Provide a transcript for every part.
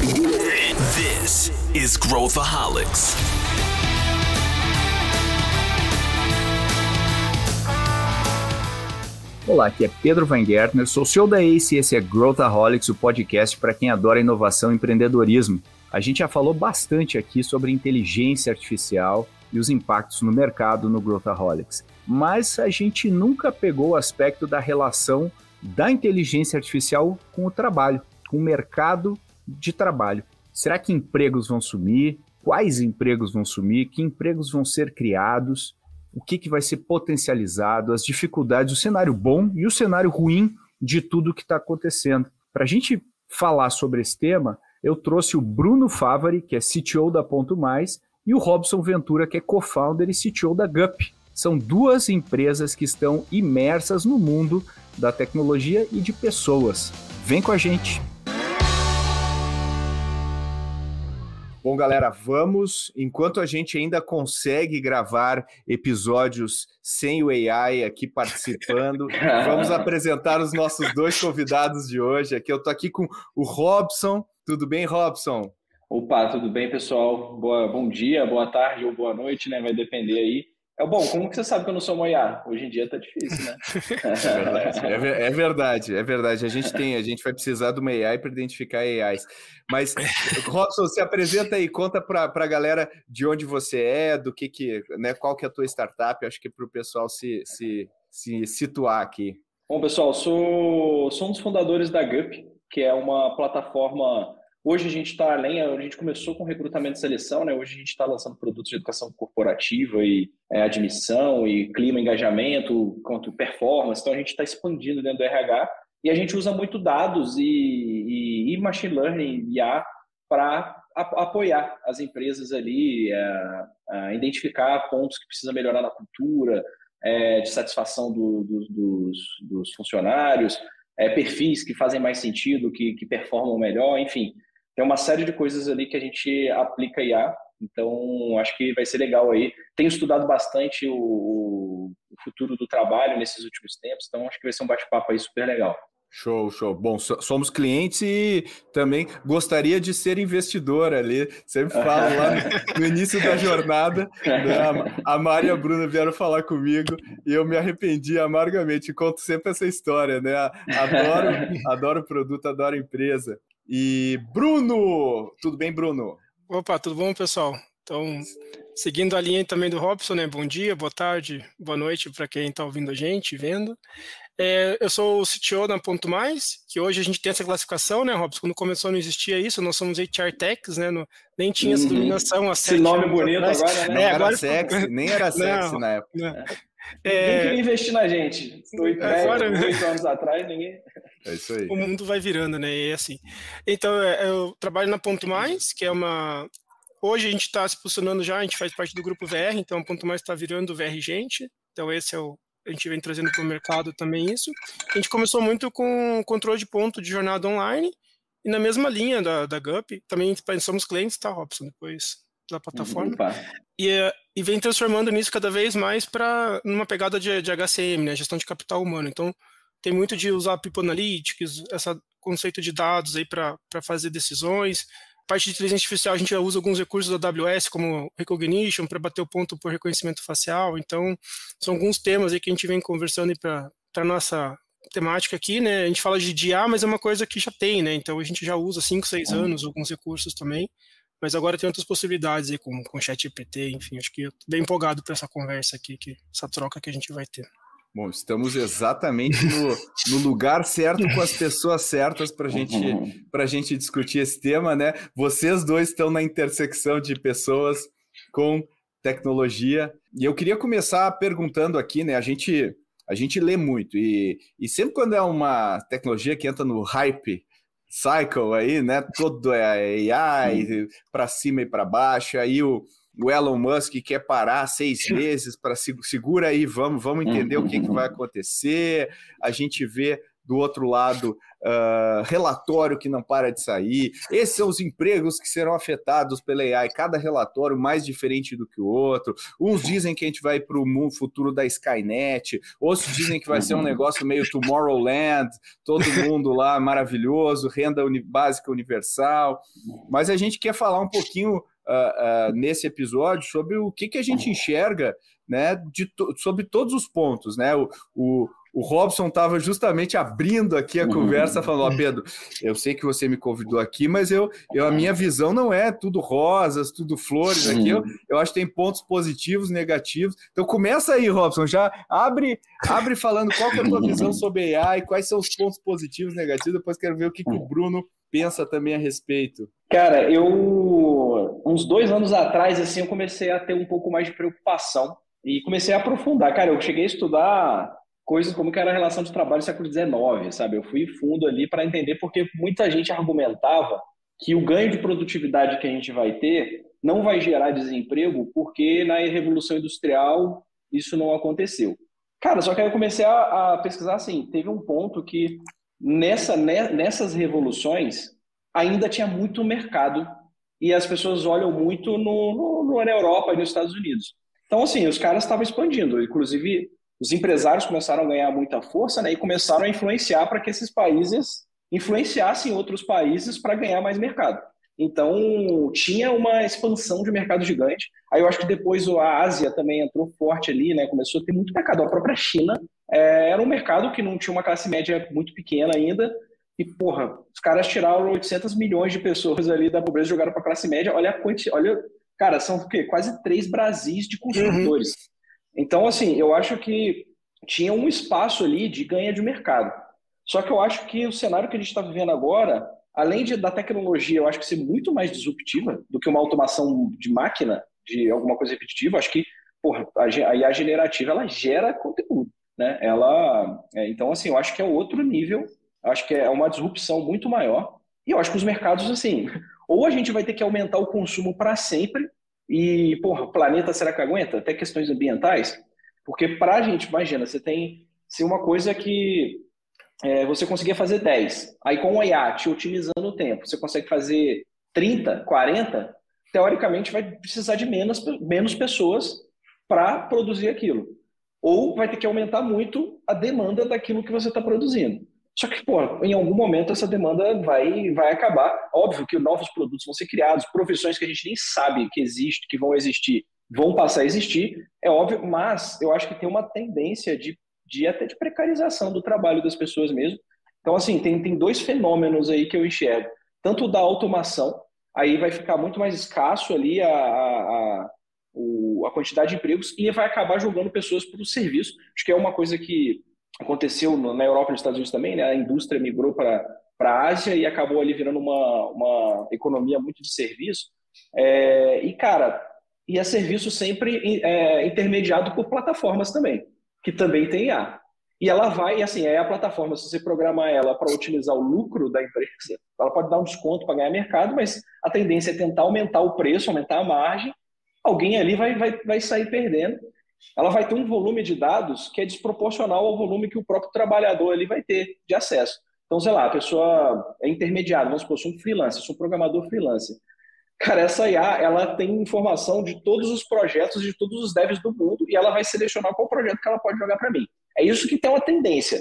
This is Growthaholics. Olá, aqui é Pedro Weingärtner, sou CEO da ACE e esse é Growthaholics, o podcast para quem adora inovação e empreendedorismo. A gente já falou bastante aqui sobre inteligência artificial e os impactos no mercado no Growthaholics, mas a gente nunca pegou o aspecto da relação da inteligência artificial com o trabalho, com o mercado de trabalho. Será que empregos vão sumir? Quais empregos vão sumir? Que empregos vão ser criados? O que vai ser potencializado? As dificuldades, o cenário bom e o cenário ruim de tudo que está acontecendo. Para a gente falar sobre esse tema, eu trouxe o Bruno Favari, que é CTO da Ponto Mais, e o Robson Ventura, que é co-founder e CTO da Gup. São duas empresas que estão imersas no mundo da tecnologia e de pessoas. Vem com a gente! Bom, galera, vamos, enquanto a gente ainda consegue gravar episódios sem o AI aqui participando, vamos apresentar os nossos dois convidados de hoje. Aqui eu tô aqui com o Robson. Tudo bem, Robson? Opa, tudo bem, pessoal? Bom dia, boa tarde ou boa noite, né? Vai depender aí. Bom, como que você sabe que eu não sou IA? Hoje em dia tá difícil, né? É verdade. A gente vai precisar de uma AI para identificar AIs. Mas, Robson, se apresenta aí, conta para a galera de onde você é, do né, qual que é a tua startup, acho que para o pessoal se situar aqui. Bom, pessoal, sou um dos fundadores da Gup, que é uma plataforma. Hoje a gente começou com recrutamento e seleção, né? Hoje a gente está lançando produtos de educação corporativa e admissão e clima, engajamento, quanto performance. Então a gente está expandindo dentro do RH e a gente usa muito dados e machine learning e IA para apoiar as empresas ali, a identificar pontos que precisa melhorar na cultura, de satisfação dos funcionários, perfis que fazem mais sentido, que performam melhor, enfim. Tem uma série de coisas ali que a gente aplica IA, então acho que vai ser legal aí. Tenho estudado bastante o futuro do trabalho nesses últimos tempos, então acho que vai ser um bate-papo aí super legal. Show. Bom, somos clientes e também gostaria de ser investidor ali. Sempre falo lá no início da jornada, né? A Mari e a Bruna vieram falar comigo e eu me arrependi amargamente. Conto sempre essa história, né? Adoro o produto, adoro a empresa. E Bruno! Tudo bem, Bruno? Opa, tudo bom, pessoal? Então, seguindo a linha também do Robson, né? Bom dia, boa tarde, boa noite para quem está ouvindo a gente, vendo. Eu sou o CTO da Ponto Mais, que hoje a gente tem essa classificação, né, Robson? Quando começou não existia isso, nós somos HR Techs, né? Nem tinha essa dominação. Esse nome bonito agora, né? Nem era sexy na época. Ninguém queria investir na gente. 8 anos atrás, ninguém... É isso aí. O mundo vai virando, né? E assim. Então, eu trabalho na Ponto Mais, que é uma... Hoje a gente está se posicionando já, a gente faz parte do grupo VR, então a Ponto Mais está virando VR Gente. Então, esse é a gente vem trazendo para o mercado também isso. A gente começou muito com controle de ponto de jornada online, e na mesma linha da Gup, também somos clientes, tá, Robson, depois da plataforma. E vem transformando nisso cada vez mais para numa pegada de HCM, né, gestão de capital humano. Então, tem muito de usar People Analytics, esse conceito de dados aí para fazer decisões. Parte de inteligência artificial, a gente já usa alguns recursos da AWS, como Recognition, para bater o ponto por reconhecimento facial. Então, são alguns temas aí que a gente vem conversando para a nossa temática aqui, né? A gente fala de IA, mas é uma coisa que já tem, né? Então, a gente já usa há 5, 6 anos alguns recursos também. Mas agora tem outras possibilidades aí, como com ChatGPT, enfim. Acho que eu estou bem empolgado para essa conversa aqui, essa troca que a gente vai ter. Bom, estamos exatamente no lugar certo, com as pessoas certas para a gente discutir esse tema, né? Vocês dois estão na intersecção de pessoas com tecnologia. E eu queria começar perguntando aqui, né? A gente lê muito e sempre quando é uma tecnologia que entra no hype cycle aí, né? Todo é AI, para cima e para baixo, aí o Elon Musk quer parar 6 meses para segura aí, vamos entender o que vai acontecer. A gente vê do outro lado, relatório que não para de sair. Esses são os empregos que serão afetados pela AI, cada relatório mais diferente do que o outro. Uns dizem que a gente vai para o futuro da Skynet, outros dizem que vai ser um negócio meio Tomorrowland, todo mundo lá maravilhoso, renda básica universal. Mas a gente quer falar um pouquinho nesse episódio sobre o que a gente enxerga, né, sobre todos os pontos, né? O Robson estava justamente abrindo aqui a conversa, falando, Pedro, eu sei que você me convidou aqui, mas a minha visão não é tudo rosas, tudo flores aqui, eu acho que tem pontos positivos, negativos. Então começa aí, Robson, já abre falando qual que é a tua visão sobre AI, quais são os pontos positivos e negativos, depois quero ver o que o Bruno pensa também a respeito. Cara, uns 2 anos atrás, assim, eu comecei a ter um pouco mais de preocupação e comecei a aprofundar. Cara, eu cheguei a estudar coisas como que era a relação de trabalho do século XIX, sabe? Eu fui fundo ali para entender porque muita gente argumentava que o ganho de produtividade que a gente vai ter não vai gerar desemprego porque na Revolução Industrial isso não aconteceu. Cara, só que aí eu comecei a pesquisar assim, teve um ponto que nessas revoluções ainda tinha muito mercado e as pessoas olham muito na Europa e nos Estados Unidos. Então, assim, os caras estavam expandindo, inclusive os empresários começaram a ganhar muita força, né, e começaram a influenciar para que esses países influenciassem outros países para ganhar mais mercado. Então, tinha uma expansão de mercado gigante. Aí eu acho que depois a Ásia também entrou forte ali, né, começou a ter muito mercado. A própria China era um mercado que não tinha uma classe média muito pequena ainda. E, porra, os caras tiraram 800 milhões de pessoas ali da pobreza e jogaram para a classe média. Olha, cara, são o quê? Quase 3 Brasis de consumidores. Então, assim, eu acho que tinha um espaço ali de ganho de mercado. Só que eu acho que o cenário que a gente está vivendo agora, além da tecnologia, eu acho que ser muito mais disruptiva do que uma automação de máquina, de alguma coisa repetitiva, acho que, porra, a IA generativa, ela gera conteúdo, né? Então, assim, eu acho que é outro nível, acho que é uma disrupção muito maior. E eu acho que os mercados, assim, ou a gente vai ter que aumentar o consumo para sempre, e, porra, o planeta será que aguenta? Até questões ambientais. Porque pra gente, imagina, você tem uma coisa que você conseguia fazer 10. Aí com o IA te otimizando o tempo, você consegue fazer 30, 40, teoricamente vai precisar de menos pessoas para produzir aquilo. Ou vai ter que aumentar muito a demanda daquilo que você está produzindo. Só que, pô, em algum momento essa demanda vai acabar. Óbvio que novos produtos vão ser criados, profissões que a gente nem sabe que existem, que vão existir, vão passar a existir, é óbvio, mas eu acho que tem uma tendência até de precarização do trabalho das pessoas mesmo. Então, assim, tem 2 fenômenos aí que eu enxergo. Tanto da automação, aí vai ficar muito mais escasso ali a quantidade de empregos e vai acabar jogando pessoas para o serviço. Acho que é uma coisa que aconteceu na Europa e nos Estados Unidos também, né? A indústria migrou para a Ásia e acabou ali virando uma economia muito de serviço. Cara, é serviço sempre intermediado por plataformas também, que também tem IA. E ela vai, assim, a plataforma, se você programar ela para otimizar o lucro da empresa, ela pode dar um desconto para ganhar mercado, mas a tendência é tentar aumentar o preço, aumentar a margem, alguém ali vai sair perdendo. Ela vai ter um volume de dados que é desproporcional ao volume que o próprio trabalhador ali vai ter de acesso. Então, sei lá, a pessoa é intermediária, vamos supor, sou um freelancer, sou um programador freelancer. Cara, essa IA, ela tem informação de todos os projetos, de todos os devs do mundo, e ela vai selecionar qual projeto que ela pode jogar para mim. É isso que tem uma tendência,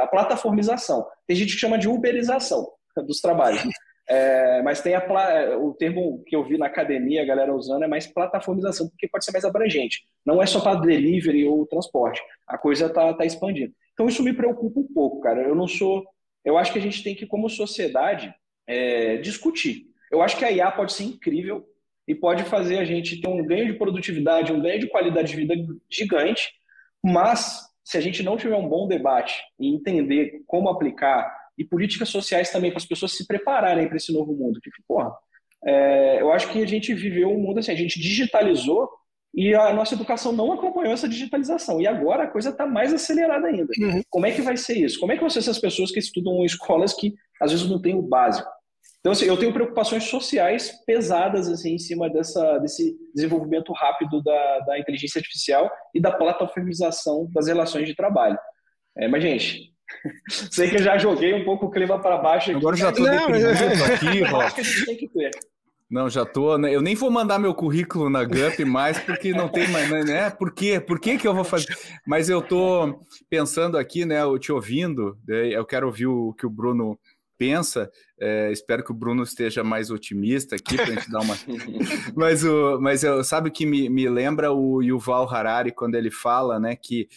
a plataformização. Tem gente que chama de uberização dos trabalhos. Mas tem o termo que eu vi na academia, a galera usando, é mais plataformização, porque pode ser mais abrangente. Não é só para delivery ou transporte. A coisa tá expandindo. Então isso me preocupa um pouco, cara. Eu acho que a gente tem que, como sociedade, discutir. Eu acho que a IA pode ser incrível e pode fazer a gente ter um ganho de produtividade, um ganho de qualidade de vida gigante, mas se a gente não tiver um bom debate e entender como aplicar, e políticas sociais também, para as pessoas se prepararem para esse novo mundo. Porque, porra, eu acho que a gente viveu um mundo assim, a gente digitalizou e a nossa educação não acompanhou essa digitalização. E agora a coisa está mais acelerada ainda. Como é que vai ser isso? Como é que vão ser essas pessoas que estudam em escolas que às vezes não têm o básico? Então, assim, eu tenho preocupações sociais pesadas assim, em cima desse desenvolvimento rápido da inteligência artificial e da plataformização das relações de trabalho. Mas, gente, Sei que eu já joguei um pouco o clima para baixo aqui. Agora eu já tô deprimido aqui, Rob. Que a gente tem que ter. Não, já tô. Eu nem vou mandar meu currículo na GUP mais, porque não tem mais, né? Por quê? Por que eu vou fazer? Mas eu tô pensando aqui, né? Eu te ouvindo, eu quero ouvir o que o Bruno pensa. Espero que o Bruno esteja mais otimista aqui para a gente dar uma. Mas sabe o que me lembra o Yuval Harari quando ele fala, né? Que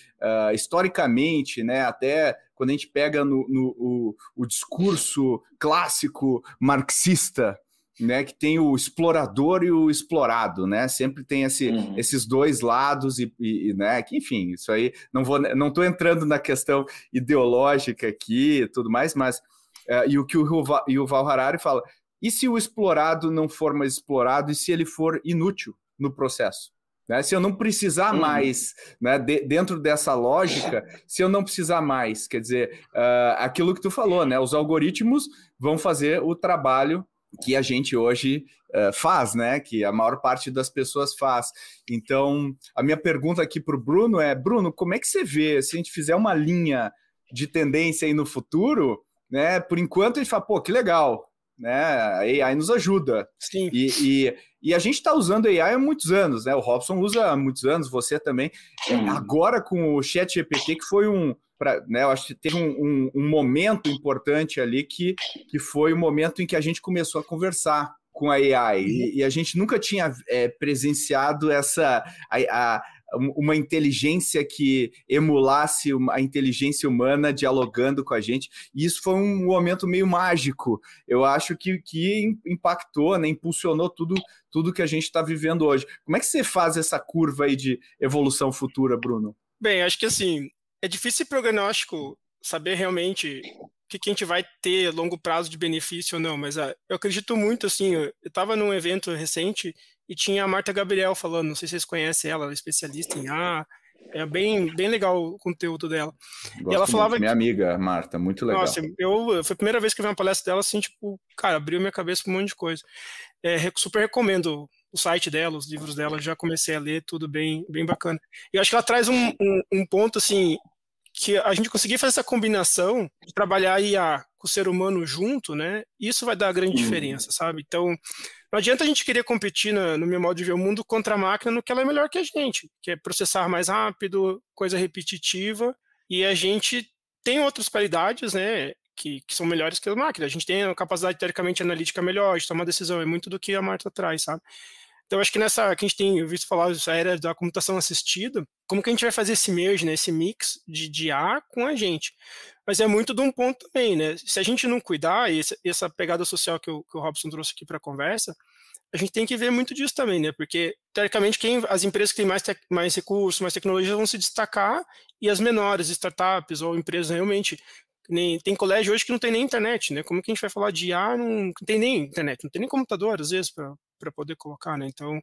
historicamente, né? Até quando a gente pega o discurso clássico marxista, né, que tem o explorador e o explorado, né? Sempre tem esses dois lados e né, que, enfim, isso aí não estou entrando na questão ideológica aqui e tudo mais, mas e o que o Yuval Harari fala: e se o explorado não for mais explorado e se ele for inútil no processo? Né? Se eu não precisar mais, né, dentro dessa lógica, se eu não precisar mais, quer dizer, aquilo que tu falou, né? Os algoritmos vão fazer o trabalho que a gente hoje faz, né? Que a maior parte das pessoas faz. Então, a minha pergunta aqui para o Bruno é: Bruno, como é que você vê, se a gente fizer uma linha de tendência aí no futuro, né? Por enquanto a gente fala, pô, que legal, né? A AI nos ajuda. Sim. E a gente está usando AI há muitos anos, né? O Robson usa há muitos anos, você também. Agora com o ChatGPT, que foi né, eu acho que teve um momento importante ali que foi o momento em que a gente começou a conversar com a AI. E a gente nunca tinha presenciado uma inteligência que emulasse a inteligência humana dialogando com a gente. E isso foi um momento meio mágico. Eu acho que impactou, né, impulsionou tudo que a gente está vivendo hoje. Como é que você faz essa curva aí de evolução futura, Bruno? Bem, acho que assim, é difícil prognóstico saber realmente o que a gente vai ter a longo prazo de benefício ou não, mas eu acredito muito, assim, eu estava num evento recente e tinha a Marta Gabriel falando, não sei se vocês conhecem ela é especialista em é bem legal o conteúdo dela. Gosto e ela falava muito, minha amiga Marta, muito legal. Nossa, foi a primeira vez que eu vi uma palestra dela, assim, tipo, cara, abriu minha cabeça para um monte de coisa. Super recomendo o site dela, os livros dela, já comecei a ler, tudo bem bacana. E eu acho que ela traz um ponto, assim, que a gente conseguir fazer essa combinação de trabalhar IA com o ser humano junto, né? Isso vai dar a grande diferença, sabe? Então, não adianta a gente querer competir, no meu modo de ver o mundo, contra a máquina no que ela é melhor que a gente, que é processar mais rápido, coisa repetitiva, e a gente tem outras qualidades, né? Que são melhores que a máquina. A gente tem a capacidade teoricamente analítica melhor de tomar decisão, é muito do que a Marta traz, sabe? Então, acho que que a gente tem visto falar essa era da computação assistida, como que a gente vai fazer esse merge, né, esse mix de IA com a gente? Mas é muito de um ponto também, né? Se a gente não cuidar, e essa pegada social que o Robson trouxe aqui para a conversa, a gente tem que ver muito disso também, né? Porque, teoricamente, as empresas que têm mais recursos, mais tecnologia vão se destacar e as menores, startups ou empresas realmente... Tem colégio hoje que não tem nem internet, né? Como que a gente vai falar de IA? Não tem nem internet, não tem nem computador, às vezes, para poder colocar, né? Então,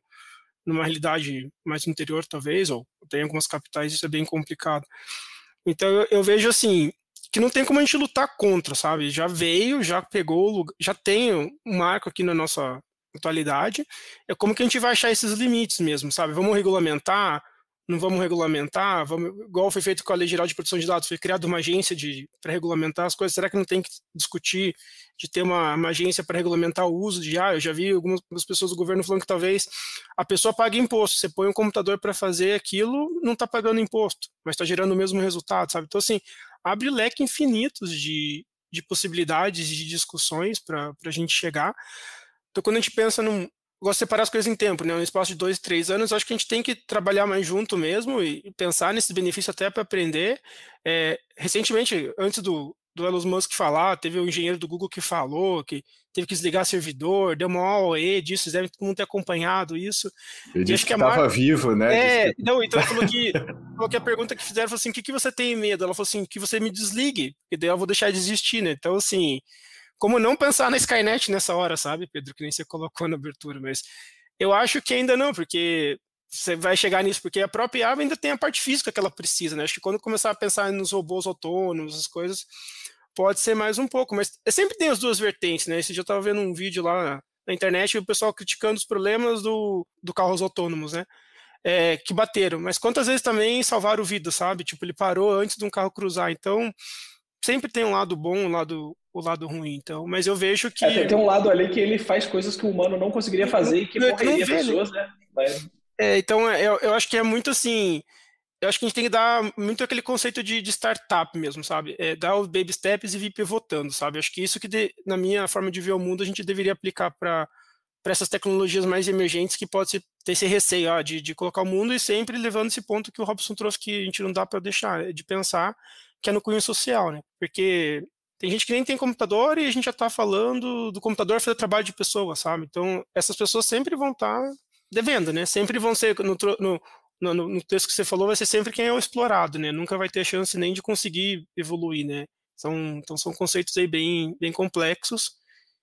numa realidade mais interior, talvez, ou tem algumas capitais, isso é bem complicado. Então, eu vejo, assim, que não tem como a gente lutar contra, sabe? Já veio, já pegou, já tem um marco aqui na nossa atualidade, é como que a gente vai achar esses limites mesmo, sabe? Vamos regulamentar? Não vamos regulamentar, igual foi feito com a Lei Geral de Proteção de Dados, foi criada uma agência para regulamentar as coisas, será que não tem que discutir de ter uma agência para regulamentar o uso de IA? Eu já vi algumas pessoas do governo falando que talvez a pessoa pague imposto, você põe um computador para fazer aquilo, não está pagando imposto, mas está gerando o mesmo resultado, sabe? Então, assim, abre leque infinitos de possibilidades, de discussões para a gente chegar. Então, quando a gente pensa gosto de separar as coisas em tempo, né? No espaço de 2, 3 anos, acho que a gente tem que trabalhar mais junto mesmo e pensar nesses benefícios até para aprender. Recentemente, antes do Elon Musk falar, teve um engenheiro do Google que falou que teve que desligar servidor, deu uma AOE disso, vocês devem todo mundo ter acompanhado isso. Ele disse que estava vivo, né? Não, então ele falou que a pergunta que fizeram foi assim, o que você tem medo? Ela falou assim, que você me desligue, porque daí eu vou deixar de existir, né? Então, assim... Como não pensar na Skynet nessa hora, sabe, Pedro? Que nem você colocou na abertura, mas eu acho que ainda não, porque você vai chegar nisso, porque a própria IA ainda tem a parte física que ela precisa, né? Acho que quando começar a pensar nos robôs autônomos, as coisas, pode ser mais um pouco, mas sempre tem as duas vertentes, né? Esse dia eu estava vendo um vídeo lá na internet e o pessoal criticando os problemas do carros autônomos, né? Que bateram, mas quantas vezes também salvaram vida, sabe? Tipo, ele parou antes de um carro cruzar, então... sempre tem um lado bom, o lado ruim, então, mas eu vejo que... tem um lado ali que ele faz coisas que o humano não conseguiria fazer e que morreria pessoas, né? Mas... então, eu acho que é muito assim... Eu acho que a gente tem que dar muito aquele conceito de startup mesmo, sabe? Dar os baby steps e vir pivotando, sabe? Acho que isso que, na minha forma de ver o mundo, a gente deveria aplicar para essas tecnologias mais emergentes que pode ter esse receio de colocar o mundo e sempre levando esse ponto que o Robson trouxe que a gente não dá para deixar de pensar, que é no cunho social, né? Porque tem gente que nem tem computador e a gente já está falando do computador fazer trabalho de pessoa, sabe? Então, essas pessoas sempre vão estar devendo, né? Sempre vão ser, no texto que você falou, vai ser sempre quem é o explorado, né? Nunca vai ter chance nem de conseguir evoluir, né? Então são conceitos aí bem complexos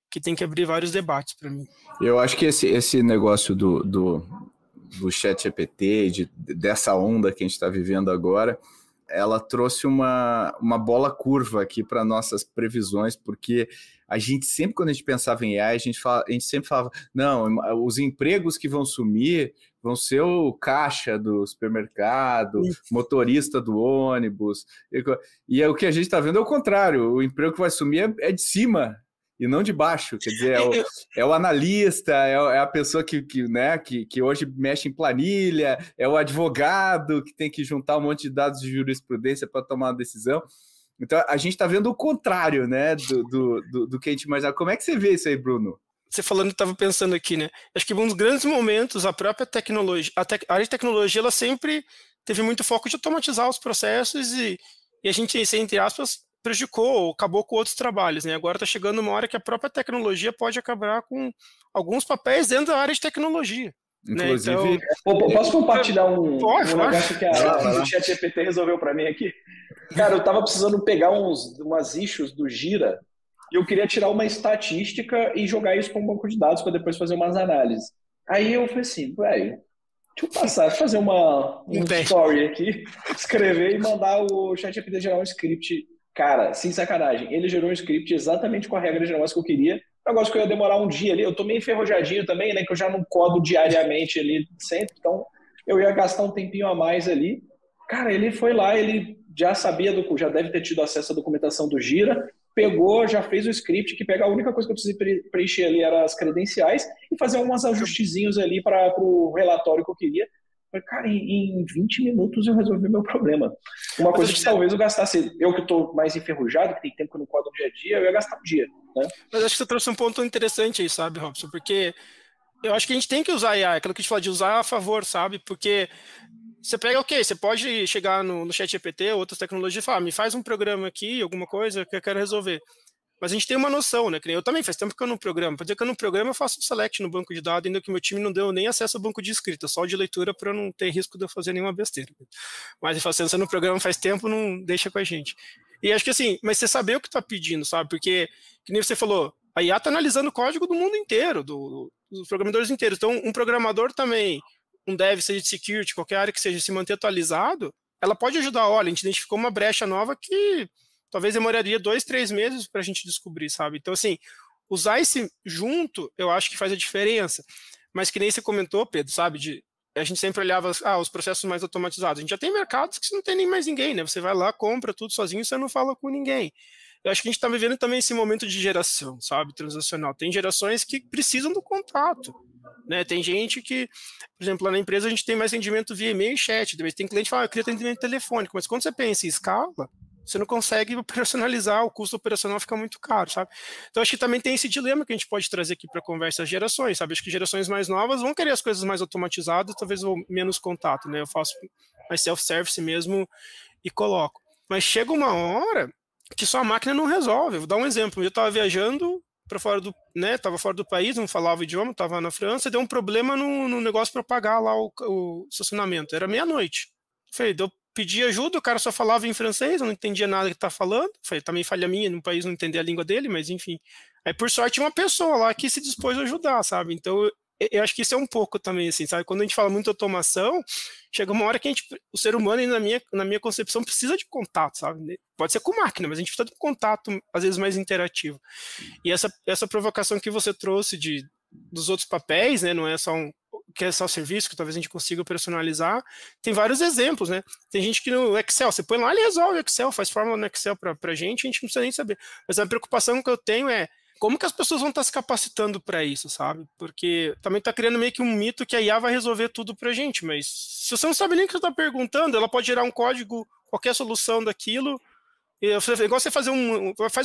que tem que abrir vários debates para mim. Eu acho que esse negócio do ChatGPT, dessa onda que a gente está vivendo agora, ela trouxe uma bola curva aqui para nossas previsões, porque a gente sempre, quando a gente pensava em AI, a gente sempre falava, não, os empregos que vão sumir vão ser o caixa do supermercado, motorista do ônibus, e o que a gente está vendo é o contrário, o emprego que vai sumir é de cima, e não de baixo, quer dizer, é o analista, é a pessoa que hoje mexe em planilha, é o advogado que tem que juntar um monte de dados de jurisprudência para tomar uma decisão. Então, a gente está vendo o contrário, né, do que a gente imaginava. Como é que você vê isso aí, Bruno? Você falando, eu estava pensando aqui, né? Acho que um dos grandes momentos, a própria tecnologia, a área de tecnologia, ela sempre teve muito foco de automatizar os processos e a gente, entre aspas, prejudicou ou acabou com outros trabalhos, né? Agora está chegando uma hora que a própria tecnologia pode acabar com alguns papéis dentro da área de tecnologia. Inclusive... Né? Então, posso compartilhar um negócio que a ChatGPT resolveu para mim aqui? Cara, eu estava precisando pegar umas issues do Gira e eu queria tirar uma estatística e jogar isso para um banco de dados para depois fazer umas análises. Aí eu falei assim, velho, deixa eu fazer um story aqui, escrever e mandar o ChatGPT gerar um script. Cara, sem sacanagem, ele gerou um script exatamente com a regra de negócio que eu queria. Um negócio que eu ia demorar um dia ali, eu tô meio enferrujadinho também, né, que eu já não codo diariamente ali sempre, então eu ia gastar um tempinho a mais ali. Cara, ele foi lá, ele já sabia, já deve ter tido acesso à documentação do Gira, pegou, já fez o script, que pega a única coisa que eu precisei preencher ali era as credenciais e fazer uns ajustezinhos ali para o relatório que eu queria. Cara, em 20 minutos eu resolvi meu problema. Uma coisa que talvez eu gastasse, eu que estou mais enferrujado, que tem tempo que eu não codo no dia a dia, eu ia gastar um dia, né? Mas acho que você trouxe um ponto interessante aí, sabe, Robson? Porque eu acho que a gente tem que usar AI, aquilo que a gente fala de usar a favor, sabe? Porque você pega, você pode chegar no ChatGPT ou outras tecnologias e falar, me faz um programa aqui, alguma coisa que eu quero resolver. Mas a gente tem uma noção, né? Eu também faz tempo que eu não programo. Para dizer que eu não programo, eu faço um select no banco de dados, ainda que meu time não deu nem acesso ao banco de escrita, só de leitura para não ter risco de eu fazer nenhuma besteira. Mas eu falo, se você não programa faz tempo, não deixa com a gente. E acho que assim, mas você saber o que está pedindo, sabe? Porque, que nem você falou, a IA está analisando o código do mundo inteiro, dos programadores inteiros. Então, um programador também, um dev, seja de security, qualquer área que seja, se manter atualizado, ela pode ajudar. Olha, a gente identificou uma brecha nova que talvez demoraria 2, 3 meses para a gente descobrir, sabe? Então, assim, usar esse junto, eu acho que faz a diferença. Mas que nem você comentou, Pedro, sabe? A gente sempre olhava os processos mais automatizados. A gente já tem mercados que você não tem nem mais ninguém, né? Você vai lá, compra tudo sozinho, você não fala com ninguém. Eu acho que a gente está vivendo também esse momento de geração, sabe? Transacional. Tem gerações que precisam do contato, né? Tem gente que, por exemplo, lá na empresa a gente tem mais atendimento via e-mail e chat. Tem cliente que fala, eu queria atendimento telefônico, mas quando você pensa em escala, você não consegue operacionalizar, o custo operacional fica muito caro, sabe? Então, acho que também tem esse dilema que a gente pode trazer aqui para a conversa das gerações, sabe? Acho que gerações mais novas vão querer as coisas mais automatizadas, talvez menos contato, né? Eu faço mais self-service mesmo e coloco. Mas chega uma hora que só a máquina não resolve. Vou dar um exemplo. Eu estava viajando para fora do, né? Estava fora do país, não falava o idioma, estava na França, deu um problema no negócio para pagar lá o estacionamento. Era meia-noite. Falei, pedi ajuda, o cara só falava em francês, eu não entendia nada que tá falando. Foi também falha minha, no país não entender a língua dele, mas enfim. Aí, por sorte, tinha uma pessoa lá que se dispôs a ajudar, sabe? Então, eu acho que isso é um pouco também, assim, sabe? Quando a gente fala muito automação, chega uma hora que o ser humano, na minha concepção, precisa de contato, sabe? Pode ser com máquina, mas a gente precisa de um contato, às vezes, mais interativo. E essa provocação que você trouxe dos outros papéis, né? Não é só quer self-serviço, que talvez a gente consiga personalizar. Tem vários exemplos, né? Tem gente que no Excel, você põe lá, ele resolve o Excel, faz fórmula no Excel pra gente, a gente não precisa nem saber. Mas a preocupação que eu tenho é como que as pessoas vão estar se capacitando para isso, sabe? Porque também está criando meio que um mito que a IA vai resolver tudo para a gente, mas se você não sabe nem o que você está perguntando, ela pode gerar um código, qualquer solução daquilo. Igual você faz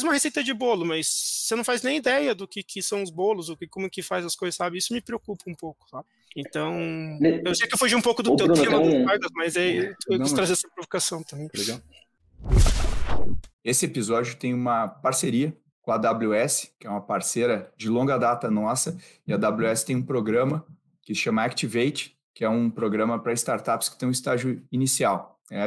uma receita de bolo, mas você não faz nem ideia do que são os bolos, como que faz as coisas, sabe? Isso me preocupa um pouco, sabe? Então, eu sei que eu fugi um pouco do teu tema dos guardas, mas eu quis trazer essa provocação também. Legal. Esse episódio tem uma parceria com a AWS, que é uma parceira de longa data nossa, e a AWS tem um programa que se chama Activate, que é um programa para startups que tem um estágio inicial. A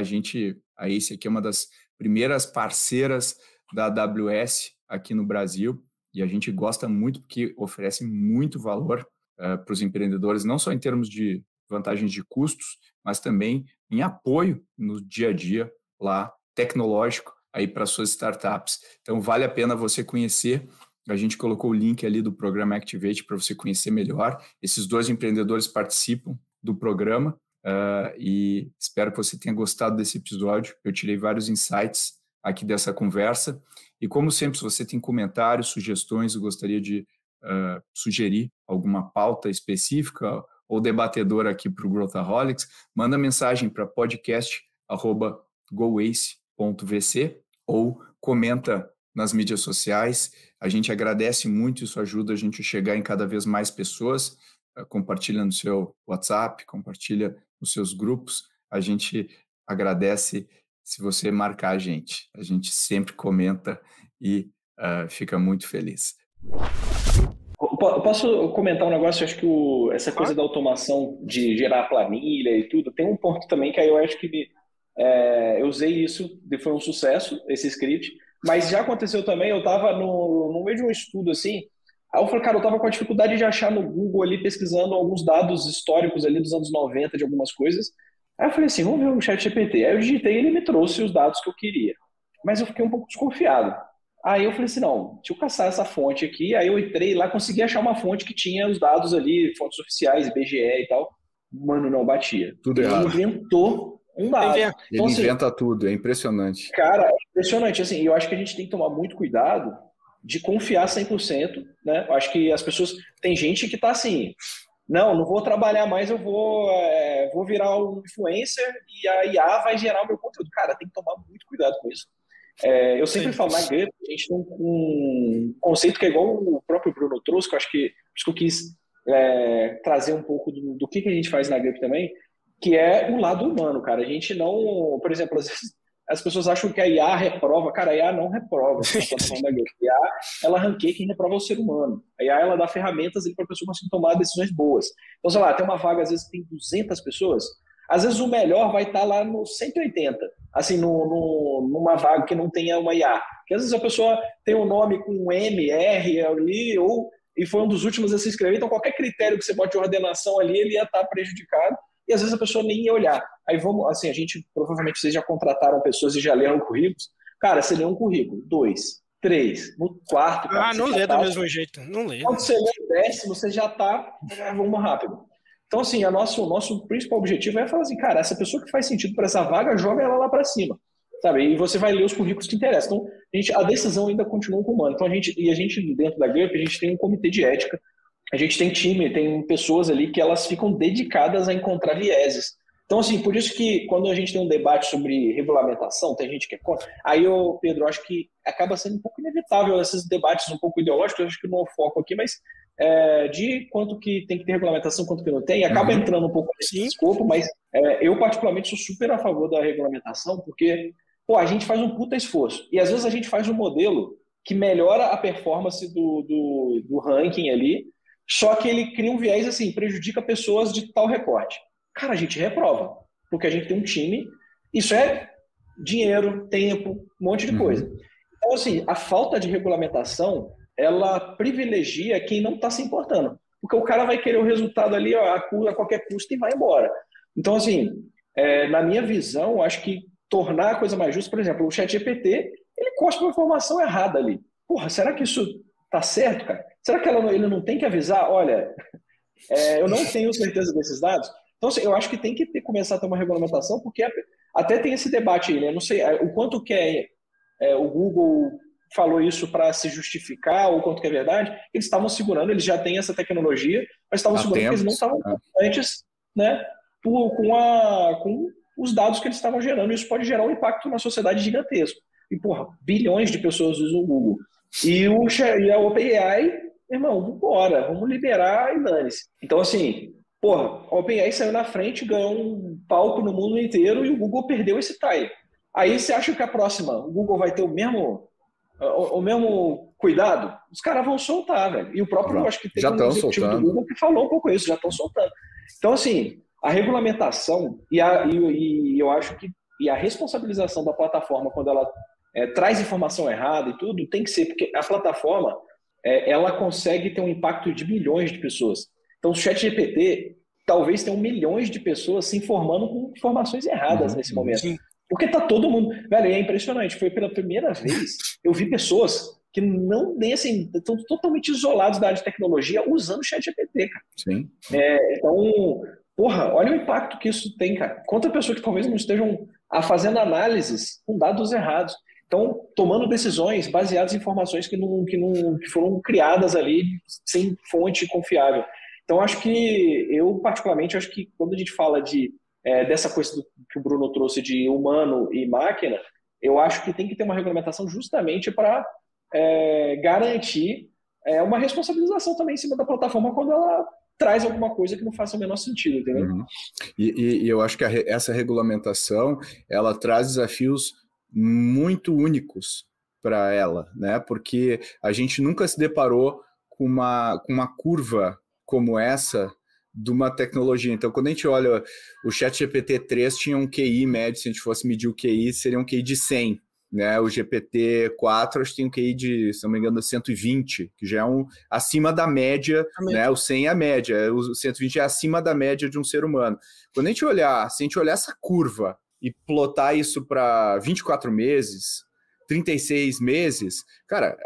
Ace aqui é uma das primeiras parceiras da AWS aqui no Brasil, e a gente gosta muito porque oferece muito valor para os empreendedores, não só em termos de vantagens de custos, mas também em apoio no dia a dia lá tecnológico aí para suas startups. Então, vale a pena você conhecer. A gente colocou o link ali do programa Activate para você conhecer melhor. Esses 2 empreendedores participam do programa e espero que você tenha gostado desse episódio. Eu tirei vários insights aqui dessa conversa. E, como sempre, se você tem comentários, sugestões, eu gostaria de sugerir alguma pauta específica ou debatedora aqui para o Growthaholics, manda mensagem para podcast@goace.vc ou comenta nas mídias sociais. A gente agradece muito, isso ajuda a gente a chegar em cada vez mais pessoas. Compartilha no seu WhatsApp, compartilha nos seus grupos. A gente agradece se você marcar a gente. A gente sempre comenta e fica muito feliz. Posso comentar um negócio? Eu acho que essa coisa da automação de gerar planilha e tudo, tem um ponto também que aí eu acho que eu usei isso, foi um sucesso, esse script, mas já aconteceu também, eu estava no meio de um estudo assim, aí eu falei, cara, eu estava com a dificuldade de achar no Google ali, pesquisando alguns dados históricos ali dos anos 90 de algumas coisas, aí eu falei assim, vamos ver o ChatGPT, aí eu digitei e ele me trouxe os dados que eu queria, mas eu fiquei um pouco desconfiado, aí eu falei assim, não, deixa eu caçar essa fonte aqui, aí eu entrei lá, consegui achar uma fonte que tinha os dados ali, fontes oficiais, IBGE e tal, mano, não batia. Tudo errado. Ele inventou um dado. Ele então, inventa tudo, é impressionante. Cara, é impressionante. Assim, eu acho que a gente tem que tomar muito cuidado de confiar 100%, né? Eu acho que as pessoas... Tem gente que tá assim, não vou trabalhar mais, eu vou virar um influencer e a IA vai gerar o meu conteúdo. Cara, tem que tomar muito cuidado com isso. Eu sempre falo, na GUP, a gente tem um conceito que é igual o próprio Bruno trouxe, que eu acho que eu quis trazer um pouco do que a gente faz na GUP também, que é o lado humano, cara. A gente não... Por exemplo, às vezes as pessoas acham que a IA reprova. Cara, a IA não reprova. A IA, ela ranqueia quem reprova é o ser humano. A IA, ela dá ferramentas para a pessoa conseguir tomar decisões boas. Então, sei lá, tem uma vaga, às vezes tem 200 pessoas, às vezes o melhor vai estar lá no 180, assim, numa vaga que não tenha uma IA. Porque às vezes a pessoa tem um nome com M, R ali, e foi um dos últimos a se inscrever, então qualquer critério que você bote de ordenação ali, ele ia estar prejudicado. E às vezes a pessoa nem ia olhar. Aí vamos, assim, provavelmente vocês já contrataram pessoas e já leram currículos. Cara, você lê um currículo, 2, 3, no quarto... Cara, não lê do mesmo jeito, não lê. Quando você lê o 10º, você já tá... Vamos rápido. Então, assim, o nosso principal objetivo é falar assim, cara, essa pessoa que faz sentido para essa vaga, joga ela lá para cima, sabe? E você vai ler os currículos que interessam. Então, a decisão ainda continua com o humano. Então, a gente dentro da GUP, a gente tem um comitê de ética. A gente tem time, tem pessoas ali que elas ficam dedicadas a encontrar vieses. Então, assim, por isso que quando a gente tem um debate sobre regulamentação, tem gente que é contra. Aí, Pedro, acho que acaba sendo um pouco inevitável esses debates um pouco ideológicos, acho que não é o foco aqui, mas de quanto que tem que ter regulamentação, quanto que não tem, acaba entrando um pouco nesse escopo, mas eu particularmente sou super a favor da regulamentação, porque a gente faz um puta esforço. E às vezes a gente faz um modelo que melhora a performance do ranking ali, só que ele cria um viés assim, prejudica pessoas de tal recorte. Cara, a gente reprova, porque a gente tem um time, isso é dinheiro, tempo, um monte de coisa. Então, assim, a falta de regulamentação, ela privilegia quem não está se importando, porque o cara vai querer o resultado ali a qualquer custo e vai embora. Então, assim, na minha visão, acho que tornar a coisa mais justa, por exemplo, o ChatGPT, ele cospe uma informação errada ali. Porra, será que isso tá certo, cara? Será que ele não tem que avisar? Olha, Eu não tenho certeza desses dados. Então, assim, eu acho que tem que começar a ter uma regulamentação, porque até tem esse debate aí, né? Não sei o quanto que o Google falou isso para se justificar, ou quanto que é verdade. Eles estavam segurando, eles já têm essa tecnologia, mas estavam segurando que eles não estavam antes, né? Com os dados que eles estavam gerando. Isso pode gerar um impacto na sociedade gigantesco. E, porra, bilhões de pessoas usam o Google. E a OpenAI, irmão, bora, vamos liberar e dane-se. Então, assim, porra, a OpenAI saiu na frente, ganhou um palco no mundo inteiro e o Google perdeu esse time. Aí você acha que a próxima, o Google vai ter o mesmo cuidado? Os caras vão soltar, velho. E o próprio, acho que tem um executivo do Google que falou um pouco isso, já estão soltando. Então, assim, a regulamentação e eu acho que a responsabilização da plataforma quando ela traz informação errada e tudo, tem que ser, porque a plataforma ela consegue ter um impacto de milhões de pessoas. Então, o ChatGPT talvez tenha milhões de pessoas se informando com informações erradas nesse momento. Sim. Porque tá todo mundo... Velho, é impressionante. Foi pela primeira vez eu vi pessoas que não estão totalmente isolados da área de tecnologia usando o ChatGPT, cara. Sim. Então, porra, olha o impacto que isso tem, cara. Quantas pessoas que talvez não estejam fazendo análises com dados errados. Então, tomando decisões baseadas em informações que foram criadas ali sem fonte confiável. Então, eu particularmente acho que quando a gente fala dessa coisa que o Bruno trouxe de humano e máquina, eu acho que tem que ter uma regulamentação justamente para garantir uma responsabilização também em cima da plataforma quando ela traz alguma coisa que não faça o menor sentido, entendeu? E eu acho que essa regulamentação, ela traz desafios muito únicos para ela, né? Porque a gente nunca se deparou com uma curva como essa de uma tecnologia. Então, quando a gente olha o ChatGPT-3 tinha um QI médio, se a gente fosse medir o QI, seria um QI de 100, né? O GPT-4 acho que tem um QI de, se não me engano, 120, que já é acima da média, né? O 100 é a média, o 120 é acima da média de um ser humano. Quando se a gente olhar essa curva e plotar isso para 24 meses, 36 meses, cara,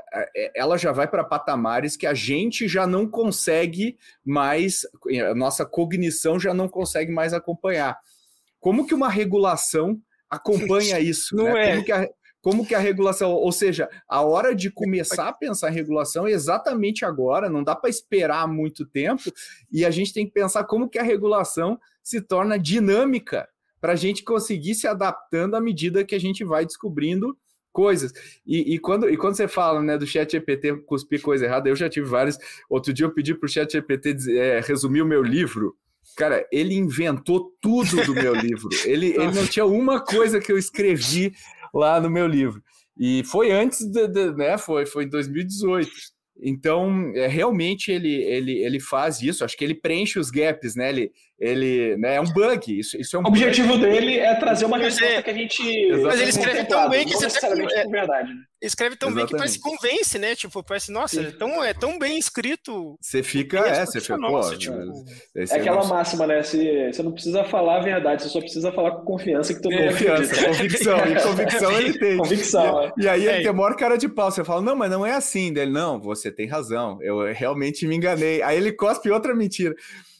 ela já vai para patamares que a gente já não consegue mais, a nossa cognição já não consegue mais acompanhar. Como que uma regulação acompanha isso? Não né? Como que a regulação, ou seja, a hora de começar a pensar em regulação é exatamente agora, não dá para esperar muito tempo, e a gente tem que pensar como que a regulação se torna dinâmica para a gente conseguir se adaptando à medida que a gente vai descobrindo coisas. E quando você fala, né, do ChatGPT cuspir coisa errada, eu já tive vários. Outro dia eu pedi para o ChatGPT resumir o meu livro. Cara, ele inventou tudo do meu livro. Ele não tinha uma coisa que eu escrevi lá no meu livro. E foi antes, né? Foi em 2018. Então, realmente ele faz isso. Acho que ele preenche os gaps, né? Ele né, é um bug. Isso é um o objetivo dele é trazer uma resposta que a gente... Mas ele escreve tão bem que não necessariamente é verdade. Né? Escreve tão bem que parece que convence, né? Tipo, parece, nossa, é tão bem escrito. Você fica, nossa, tipo... É aquela máxima, né? Você não precisa falar a verdade, você só precisa falar com confiança que todo mundo acredita. Convicção. E convicção ele tem. Convicção, E aí ele tem maior cara de pau. Você fala, não, mas não é assim. Dele, não, você tem razão. Eu realmente me enganei. Aí ele cospe outra mentira.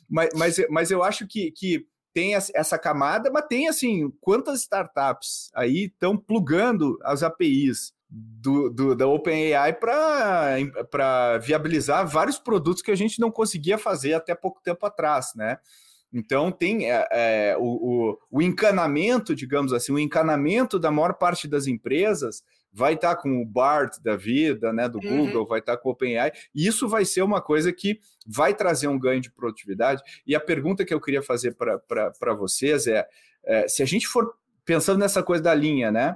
Mas eu acho que tem essa camada, mas tem, assim, quantas startups aí estão plugando as APIs da OpenAI para viabilizar vários produtos que a gente não conseguia fazer até pouco tempo atrás, né? Então tem o encanamento, digamos assim, o encanamento da maior parte das empresas vai estar com o BART da vida, né, do Google, vai estar com o OpenAI, e isso vai ser uma coisa que vai trazer um ganho de produtividade. E a pergunta que eu queria fazer para vocês se a gente for pensando nessa coisa da linha, né,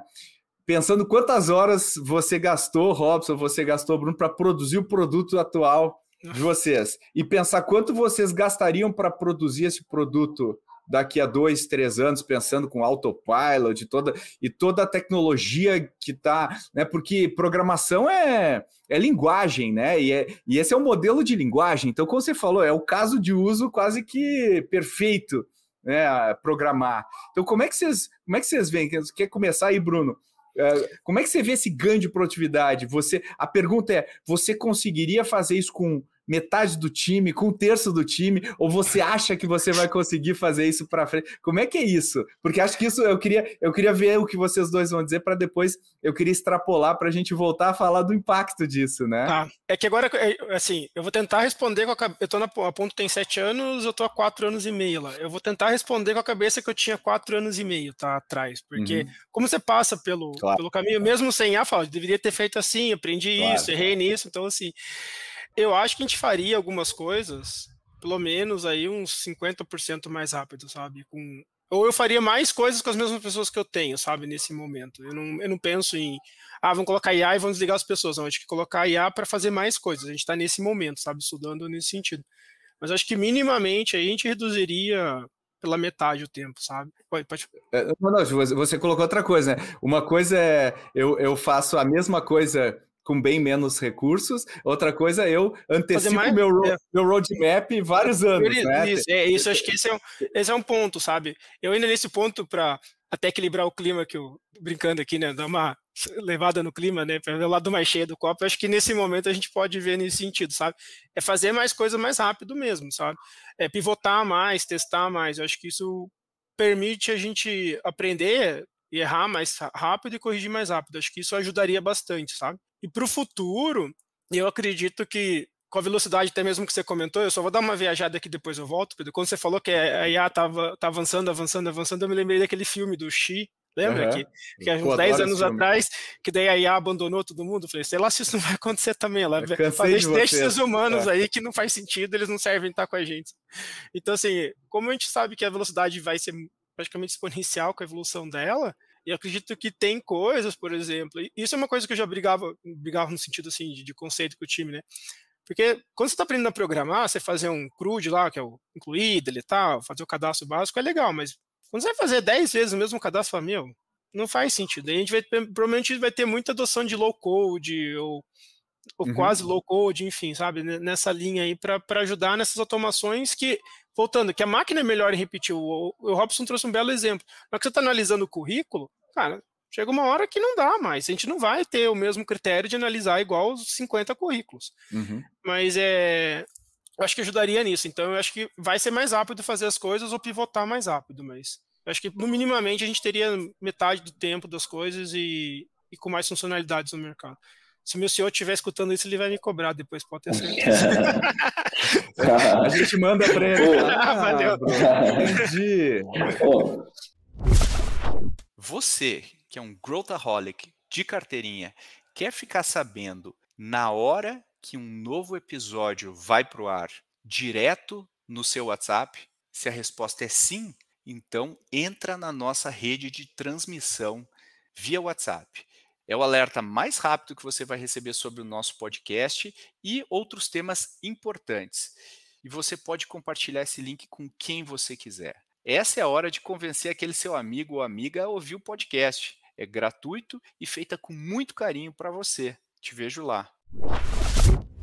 pensando quantas horas você gastou, Robson, você gastou, Bruno, para produzir o produto atual de vocês, e pensar quanto vocês gastariam para produzir esse produto daqui a 2, 3 anos, pensando com autopilot e toda a tecnologia que está, né? Porque programação é linguagem, né? E esse é um modelo de linguagem. Então, como você falou, é o caso de uso quase que perfeito, né? Programar. Então, como é que vocês veem? Quer começar aí, Bruno? Como é que você vê esse ganho de produtividade? A pergunta é, você conseguiria fazer isso com metade do time, com um terço do time, ou você acha que você vai conseguir fazer isso para frente? Como é que é isso? Porque acho que isso eu queria ver o que vocês dois vão dizer para depois eu queria extrapolar para a gente voltar a falar do impacto disso, né? Tá. É que agora, assim, eu vou tentar responder eu tô a Ponto tem 7 anos, eu tô há 4 anos e meio lá. Eu vou tentar responder com a cabeça que eu tinha 4 anos e meio, tá, atrás. Porque como você passa pelo caminho, mesmo sem fala, deveria ter feito assim, aprendi isso, errei nisso, então assim, eu acho que a gente faria algumas coisas, pelo menos aí uns 50% mais rápido, sabe? Ou eu faria mais coisas com as mesmas pessoas que eu tenho, sabe, nesse momento. Eu não penso em, vamos colocar IA e vamos desligar as pessoas. Não, a gente tem que colocar IA para fazer mais coisas. A gente está nesse momento, sabe, estudando nesse sentido. Mas acho que minimamente aí a gente reduziria pela metade o tempo, sabe? Pode. Não, você colocou outra coisa, né? Uma coisa é eu faço a mesma coisa com bem menos recursos, outra coisa eu antecipo meu roadmap vários anos, né? Isso, acho que esse é um ponto, sabe? Eu ainda nesse ponto, para até equilibrar o clima, que eu, brincando aqui, né, dar uma levada no clima, né, para ver o lado mais cheio do copo, acho que nesse momento a gente pode ver nesse sentido, sabe? É fazer mais coisa mais rápido mesmo, sabe? É pivotar mais, testar mais, eu acho que isso permite a gente aprender e errar mais rápido e corrigir mais rápido, acho que isso ajudaria bastante, sabe? E para o futuro, eu acredito que com a velocidade até mesmo que você comentou, eu só vou dar uma viajada aqui, depois eu volto, Pedro. Quando você falou que a IA tá avançando, eu me lembrei daquele filme do Xi, lembra? Que há uns 10 anos atrás, que daí a IA abandonou todo mundo. Eu falei, sei lá se isso não vai acontecer também. Deixa esses humanos aí que não faz sentido, eles não servem estar com a gente. Então, assim, como a gente sabe que a velocidade vai ser praticamente exponencial com a evolução dela, e eu acredito que tem coisas, por exemplo, isso é uma coisa que eu já brigava no sentido assim de conceito com o time, né? Porque quando você está aprendendo a programar, você fazer um CRUD lá, que é o incluir, deletar, fazer o cadastro básico, é legal, mas quando você vai fazer 10 vezes o mesmo cadastro, fala, meu, não faz sentido. Aí provavelmente vai ter muita adoção de low code ou quase low code, enfim, sabe? Nessa linha aí para ajudar nessas automações que, voltando, que a máquina é melhor em repetir. O Robson trouxe um belo exemplo. Na hora que você está analisando o currículo, cara, chega uma hora que não dá mais. A gente não vai ter o mesmo critério de analisar igual os 50 currículos. Mas eu acho que ajudaria nisso. Então, eu acho que vai ser mais rápido fazer as coisas ou pivotar mais rápido, mas eu acho que, no minimamente, a gente teria metade do tempo das coisas e com mais funcionalidades no mercado. Se o meu senhor estiver escutando isso, ele vai me cobrar depois, pode ter certeza. A gente manda para ele. Valeu. Entendi. Você, que é um Growthaholic de carteirinha, quer ficar sabendo na hora que um novo episódio vai para o ar, direto no seu WhatsApp? Se a resposta é sim, então entra na nossa rede de transmissão via WhatsApp. É o alerta mais rápido que você vai receber sobre o nosso podcast e outros temas importantes. E você pode compartilhar esse link com quem você quiser. Essa é a hora de convencer aquele seu amigo ou amiga a ouvir o podcast. É gratuito e feita com muito carinho para você. Te vejo lá.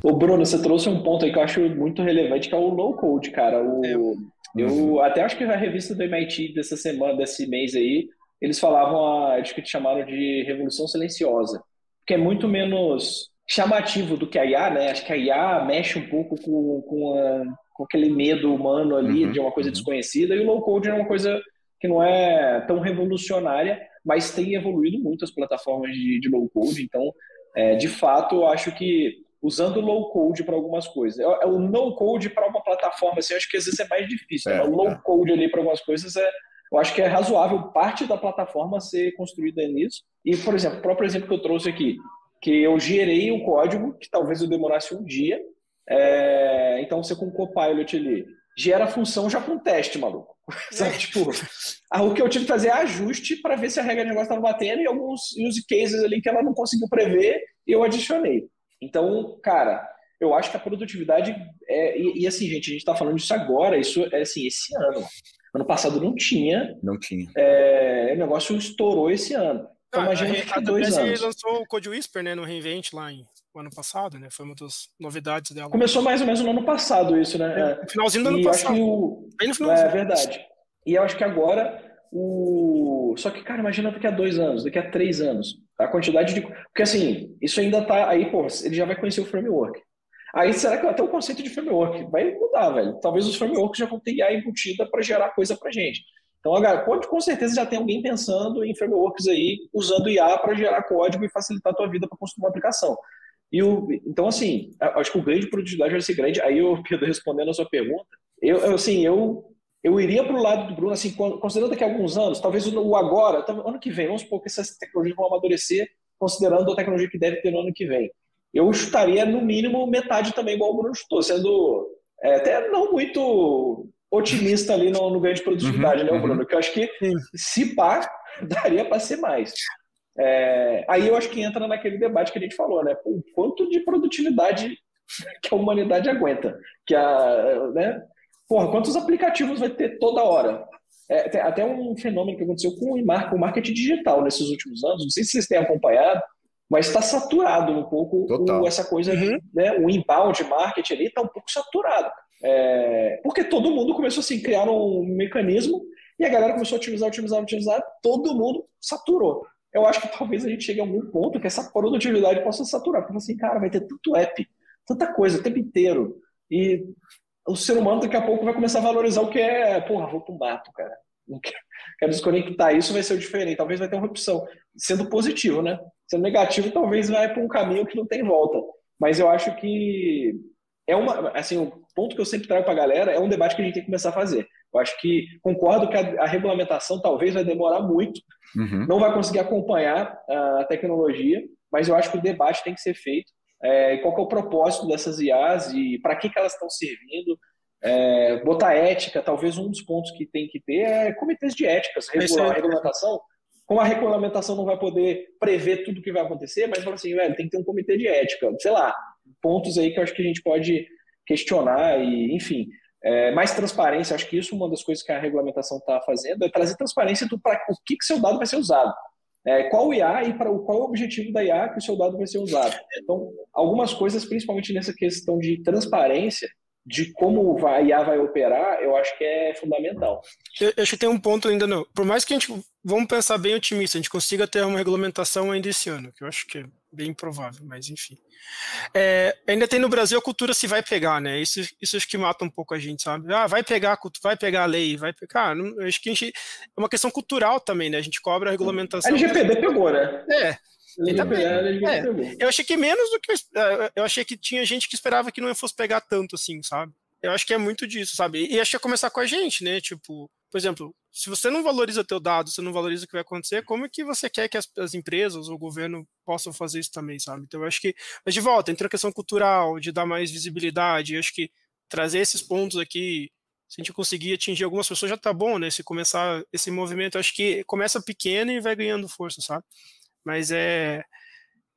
Ô Bruno, você trouxe um ponto aí que eu acho muito relevante, que é o low code, cara. Eu até acho que a revista do MIT desse mês aí, eles falavam, acho que chamaram de revolução silenciosa, que é muito menos chamativo do que a IA, né? Acho que a IA mexe um pouco com aquele medo humano ali de uma coisa desconhecida, e o low code é uma coisa que não é tão revolucionária, mas tem evoluído muito as plataformas de low code. Então, de fato, eu acho que usando low code para algumas coisas, o no code para uma plataforma, assim, eu acho que às vezes é mais difícil, né? O low code ali para algumas coisas eu acho que é razoável parte da plataforma ser construída nisso. E, por exemplo, o próprio exemplo que eu trouxe aqui, que eu gerei um código que talvez eu demorasse um dia. Então, você com o Copilot ali, gera a função já com teste, maluco. Sabe? Tipo, o que eu tive que fazer é ajuste para ver se a regra de negócio estava batendo e alguns use cases ali que ela não conseguiu prever e eu adicionei. Então, cara, eu acho que a produtividade... E assim, gente, a gente está falando disso agora, isso é assim, esse ano. Ano passado não tinha. Não tinha. O negócio estourou esse ano. Então, imagina que 2 anos. Lançou o Code Whisper, né, no reInvent lá no ano passado, né? Foi uma das novidades dela. Começou mais ou menos no ano passado isso, né? No finalzinho do ano passado. Bem no finalzinho. É verdade. E eu acho que agora Só que, cara, imagina daqui a 2 anos, daqui a 3 anos. A quantidade de... Porque assim, isso ainda tá aí, pô, ele já vai conhecer o framework. Aí será que até o conceito de framework vai mudar, velho? Talvez os frameworks já vão ter IA embutida para gerar coisa para gente. Então, com certeza já tem alguém pensando em frameworks aí, usando IA para gerar código e facilitar a tua vida para construir uma aplicação. Então, assim, acho que o ganho de produtividade vai ser grande. Aí, Pedro, respondendo a sua pergunta, eu iria para o lado do Bruno, assim, considerando daqui a alguns anos, talvez o agora, ano que vem, vamos supor que essas tecnologias vão amadurecer, considerando a tecnologia que deve ter no ano que vem. Eu chutaria, no mínimo, metade também, igual o Bruno chutou, sendo até não muito otimista ali no ganho de produtividade, né, Bruno? Que eu acho que, se pá, daria para ser mais. Aí eu acho que entra naquele debate que a gente falou, né? O quanto de produtividade que a humanidade aguenta. Né? Porra, quantos aplicativos vai ter toda hora? Tem até um fenômeno que aconteceu com o marketing digital nesses últimos anos, não sei se vocês têm acompanhado, mas está saturado um pouco essa coisa, né? O inbound marketing ali está um pouco saturado. Porque todo mundo começou assim, criar um mecanismo e a galera começou a otimizar, todo mundo saturou. Eu acho que talvez a gente chegue a algum ponto que essa produtividade possa saturar. Porque assim, cara, vai ter tanto app, tanta coisa o tempo inteiro. E o ser humano daqui a pouco vai começar a valorizar o que vou pro mato, cara. Quero desconectar, isso vai ser o diferente. Talvez vai ter uma opção, sendo positivo, né? Sendo negativo, talvez vai para um caminho que não tem volta. Mas eu acho que assim, o ponto que eu sempre trago para a galera é um debate que a gente tem que começar a fazer. Eu acho que concordo que a regulamentação talvez vai demorar muito, não vai conseguir acompanhar a tecnologia, mas eu acho que o debate tem que ser feito. Qual que é o propósito dessas IAs e para que elas estão servindo? Botar ética, talvez um dos pontos que tem que ter é comitês de éticas, regulamentação. Como a regulamentação não vai poder prever tudo o que vai acontecer, mas fala assim, velho, tem que ter um comitê de ética, sei lá, pontos aí que eu acho que a gente pode questionar e, enfim, mais transparência. Acho que isso é uma das coisas que a regulamentação está fazendo, é trazer transparência para o que seu dado vai ser usado. Qual IA e qual é o objetivo da IA que o seu dado vai ser usado. Então, algumas coisas, principalmente nessa questão de transparência, de como a IA vai operar, eu acho que é fundamental. Eu acho que tem um ponto ainda não. Por mais que a gente, vamos pensar bem otimista, a gente consiga ter uma regulamentação ainda esse ano, que eu acho que é bem improvável, mas enfim. Ainda tem no Brasil a cultura se vai pegar, né? Isso acho que mata um pouco a gente, sabe? Vai pegar a lei, vai pegar. Eu acho que é uma questão cultural também, né? A gente cobra a regulamentação. A LGPD pegou, né? Eu achei que menos do que. Eu achei que tinha gente que esperava que não fosse pegar tanto assim, sabe? Eu acho que é muito disso, sabe? E acho que ia começar com a gente, né? Tipo, por exemplo, se você não valoriza teu dado, você não valoriza o que vai acontecer, como é que você quer que as empresas ou o governo possam fazer isso também, sabe? Então eu acho que. Mas de volta, entra a questão cultural, de dar mais visibilidade, eu acho que trazer esses pontos aqui. Se a gente conseguir atingir algumas pessoas, já tá bom, né? Se começar esse movimento, eu acho que começa pequeno e vai ganhando força, sabe? Mas é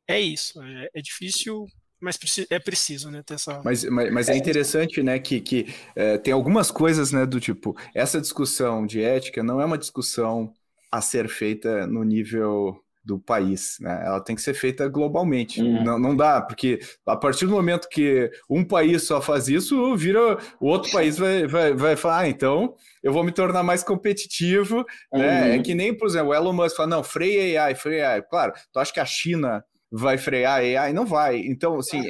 isso, é difícil, mas é preciso, né, ter essa... Mas é interessante, né, que tem algumas coisas, né, do tipo, essa discussão de ética não é uma discussão a ser feita no nível do país, né, ela tem que ser feita globalmente, não dá, porque a partir do momento que um país só faz isso, o outro país vai falar, então eu vou me tornar mais competitivo, né, é que nem, por exemplo, o Elon Musk fala, não, freia AI, claro, tu acha que a China vai frear a AI? Não vai, então, assim,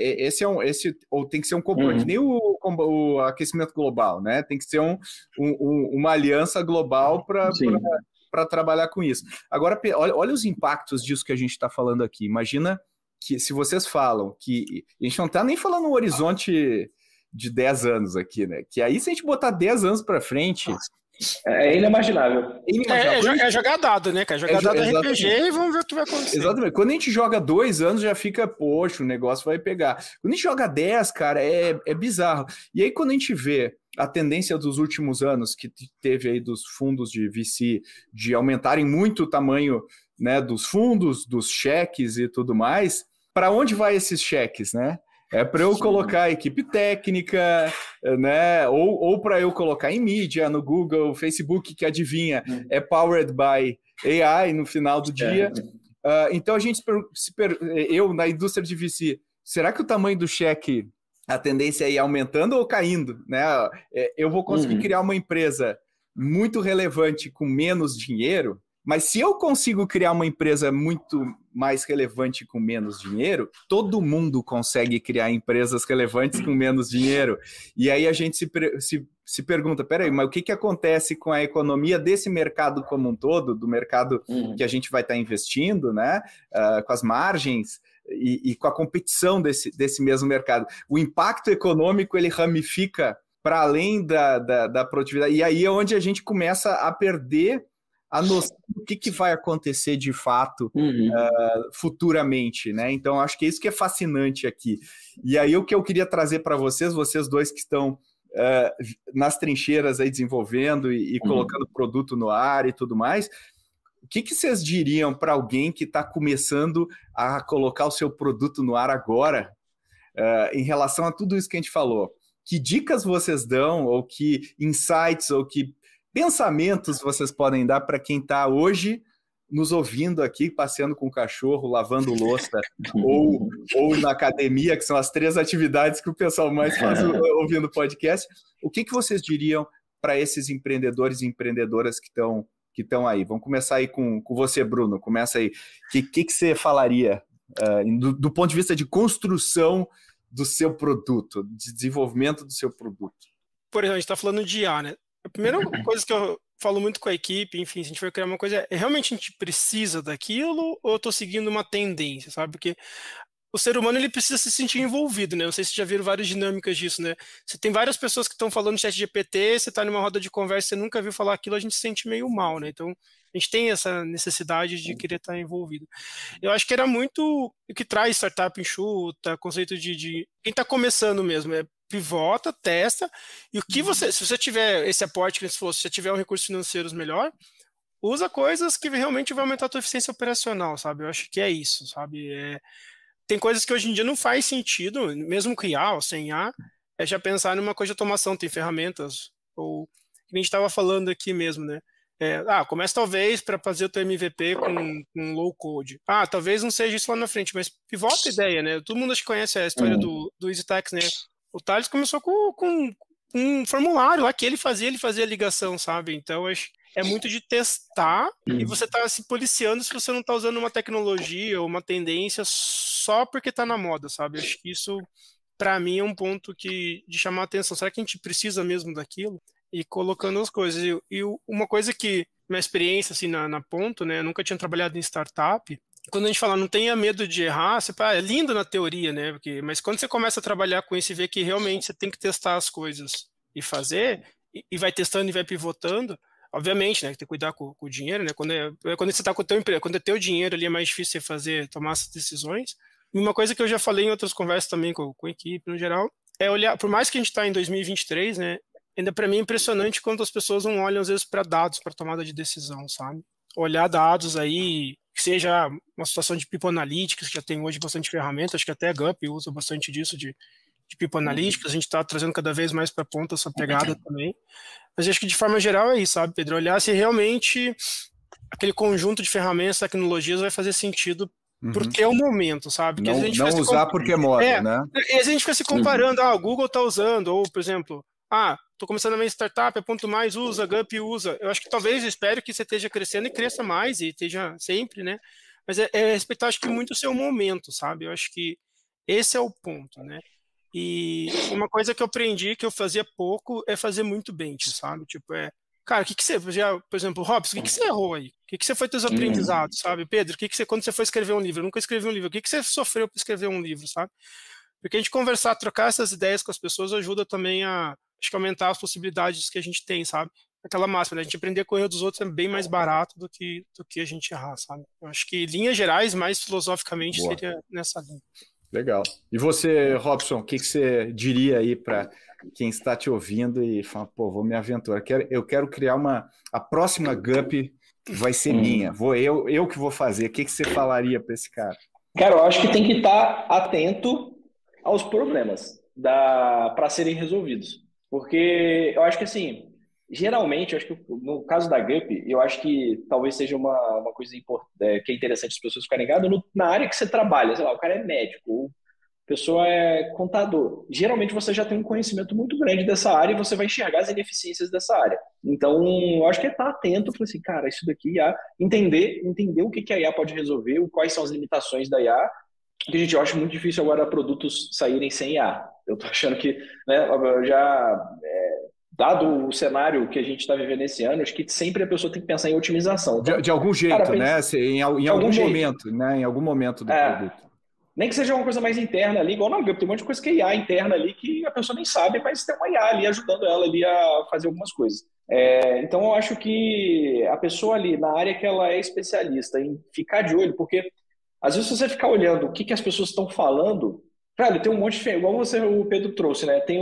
ou tem que ser um componente, nem o aquecimento global, né, tem que ser uma aliança global para trabalhar com isso. Agora, olha os impactos disso que a gente está falando aqui. Imagina que se vocês falam que... A gente não está nem falando um horizonte de 10 anos aqui, né? Que aí, se a gente botar 10 anos para frente... É inimaginável. É jogar dado, né, cara? Jogar dado RPG e vamos ver o que vai acontecer. Exatamente. Quando a gente joga 2 anos, já fica, poxa, o negócio vai pegar. Quando a gente joga 10, cara, é bizarro. E aí, quando a gente vê a tendência dos últimos anos, que teve aí dos fundos de VC, de aumentarem muito o tamanho, né, dos fundos, dos cheques e tudo mais, para onde vai esses cheques, né? É para eu colocar equipe técnica, né? Ou para eu colocar em mídia, no Google, Facebook, que adivinha, é powered by AI no final do dia. Então a gente eu na indústria de VC, será que o tamanho do cheque, a tendência é ir aumentando ou caindo, né? Eu vou conseguir criar uma empresa muito relevante com menos dinheiro? Mas se eu consigo criar uma empresa muito mais relevante com menos dinheiro, todo mundo consegue criar empresas relevantes com menos dinheiro. E aí a gente se pergunta, peraí, mas o que acontece com a economia desse mercado como um todo, do mercado que a gente vai estar investindo, né? Com as margens e com a competição desse mesmo mercado. O impacto econômico, ele ramifica para além da produtividade. E aí é onde a gente começa a perder a noção do que vai acontecer de fato futuramente, né? Então, acho que é isso que é fascinante aqui. E aí, o que eu queria trazer para vocês dois que estão nas trincheiras aí desenvolvendo e colocando produto no ar e tudo mais, o que vocês diriam para alguém que está começando a colocar o seu produto no ar agora, em relação a tudo isso que a gente falou? Que dicas vocês dão, ou que insights, ou que pensamentos vocês podem dar para quem está hoje nos ouvindo aqui, passeando com o cachorro, lavando louça, ou na academia, que são as 3 atividades que o pessoal mais faz ouvindo podcast. O que vocês diriam para esses empreendedores e empreendedoras que estão aí? Vamos começar aí com você, Bruno. Começa aí. O que você falaria do ponto de vista de construção do seu produto, de desenvolvimento do seu produto? Por exemplo, a gente está falando de IA, né? A primeira coisa que eu falo muito com a equipe, enfim, se a gente for criar uma coisa, realmente a gente precisa daquilo ou eu estou seguindo uma tendência, sabe? Porque o ser humano, ele precisa se sentir envolvido, né? Não sei se vocês já viram várias dinâmicas disso, né? Você tem várias pessoas que estão falando de ChatGPT, você está numa roda de conversa, você nunca viu falar aquilo, a gente se sente meio mal, né? Então, a gente tem essa necessidade de querer estar envolvido. Eu acho que era muito o que traz startup enxuta, conceito de quem está começando mesmo, pivota, testa, e o que se você tiver esse aporte que se você tiver um recurso financeiro melhor, usa coisas que realmente vai aumentar a tua eficiência operacional, sabe? Eu acho que é isso, sabe? Tem coisas que hoje em dia não faz sentido, mesmo com IA ou sem IA, já pensar numa coisa de automação, tem ferramentas, ou que a gente estava falando aqui mesmo, né? Começa talvez para fazer o teu MVP com low code. Talvez não seja isso lá na frente, mas pivota a ideia, né? Todo mundo acho que conhece a história do EasyTax, né? O Thales começou com um formulário lá que ele fazia a ligação, sabe? Então, acho é muito de testar e você tá se policiando se você não tá usando uma tecnologia ou uma tendência só porque tá na moda, sabe? Acho que isso, para mim, é um ponto de chamar a atenção. Será que a gente precisa mesmo daquilo? E colocando as coisas. E uma coisa que, minha experiência, assim, na Ponto, né? Eu nunca tinha trabalhado em startup. Quando a gente fala, não tenha medo de errar, é lindo na teoria, né? Mas quando você começa a trabalhar com isso e vê que realmente você tem que testar as coisas e fazer, e vai testando e vai pivotando, obviamente, né? Tem que cuidar com o dinheiro, né? Quando você está com o teu emprego, quando é teu dinheiro ali, é mais difícil você tomar essas decisões. E uma coisa que eu já falei em outras conversas também com a equipe, no geral, é olhar, por mais que a gente está em 2023, né? Ainda para mim é impressionante quanto as pessoas não olham, às vezes, para dados, para tomada de decisão, sabe? Olhar dados aí, que seja uma situação de People Analytics, que já tem hoje bastante ferramenta, acho que até a Gup usa bastante disso de People Analytics, a gente está trazendo cada vez mais para a ponta essa pegada também. Mas acho que de forma geral é isso, sabe, Pedro? Olhar se realmente aquele conjunto de ferramentas, tecnologias vai fazer sentido porque é o momento, sabe? Porque não usar porque é moda, né? E a gente fica se comparando, o Google está usando, ou, por exemplo, estou começando a minha startup, Ponto Mais usa, Gup usa. Eu acho que talvez, eu espero que você esteja crescendo e cresça mais, e esteja sempre, né? Mas respeitar, acho que muito o seu momento, sabe? Eu acho que esse é o ponto, né? E uma coisa que eu aprendi, que eu fazia pouco, é fazer muito bench, sabe? Tipo, cara, o que você, por exemplo, Robson, o que você errou aí? O que você foi teus aprendizados, sabe? Pedro, quando você foi escrever um livro? Eu nunca escrevi um livro. O que você sofreu para escrever um livro, sabe? Porque a gente conversar, trocar essas ideias com as pessoas ajuda também a aumentar as possibilidades que a gente tem, sabe? Aquela máxima, né? A gente aprender com o erro dos outros é bem mais barato do que a gente errar, sabe? Eu acho que, em linhas gerais, mais filosoficamente, seria nessa linha. Legal. E você, Robson, o que você diria aí para quem está te ouvindo e fala, vou me aventurar, eu quero criar a próxima Gup vai ser minha, eu que vou fazer. O que você falaria para esse cara? Cara, eu acho que tem que estar atento aos problemas para serem resolvidos. Porque eu acho que, assim, geralmente, eu acho que no caso da Gup, eu acho que talvez seja uma coisa que é interessante as pessoas ficarem ligadas na área que você trabalha. Sei lá, o cara é médico, ou a pessoa é contador. Geralmente você já tem um conhecimento muito grande dessa área e você vai enxergar as ineficiências dessa área. Então, eu acho que é estar atento, falar assim, cara, isso daqui, IA, entender o que a IA pode resolver, quais são as limitações da IA, que, gente, eu acho muito difícil agora produtos saírem sem IA. Eu tô achando que, né, dado o cenário que a gente está vivendo esse ano, acho que sempre a pessoa tem que pensar em otimização. Então, de algum jeito, cara, né? Em algum momento, né? Em algum momento do produto. Nem que seja uma coisa mais interna ali, igual na Gup, tem um monte de coisa que é IA interna ali que a pessoa nem sabe, mas tem uma IA ali ajudando ela ali a fazer algumas coisas. Então, eu acho que a pessoa ali, na área que ela é especialista, em ficar de olho, porque às vezes você ficar olhando o que as pessoas estão falando, cara, tem um monte de... Igual o Pedro trouxe, né? Tem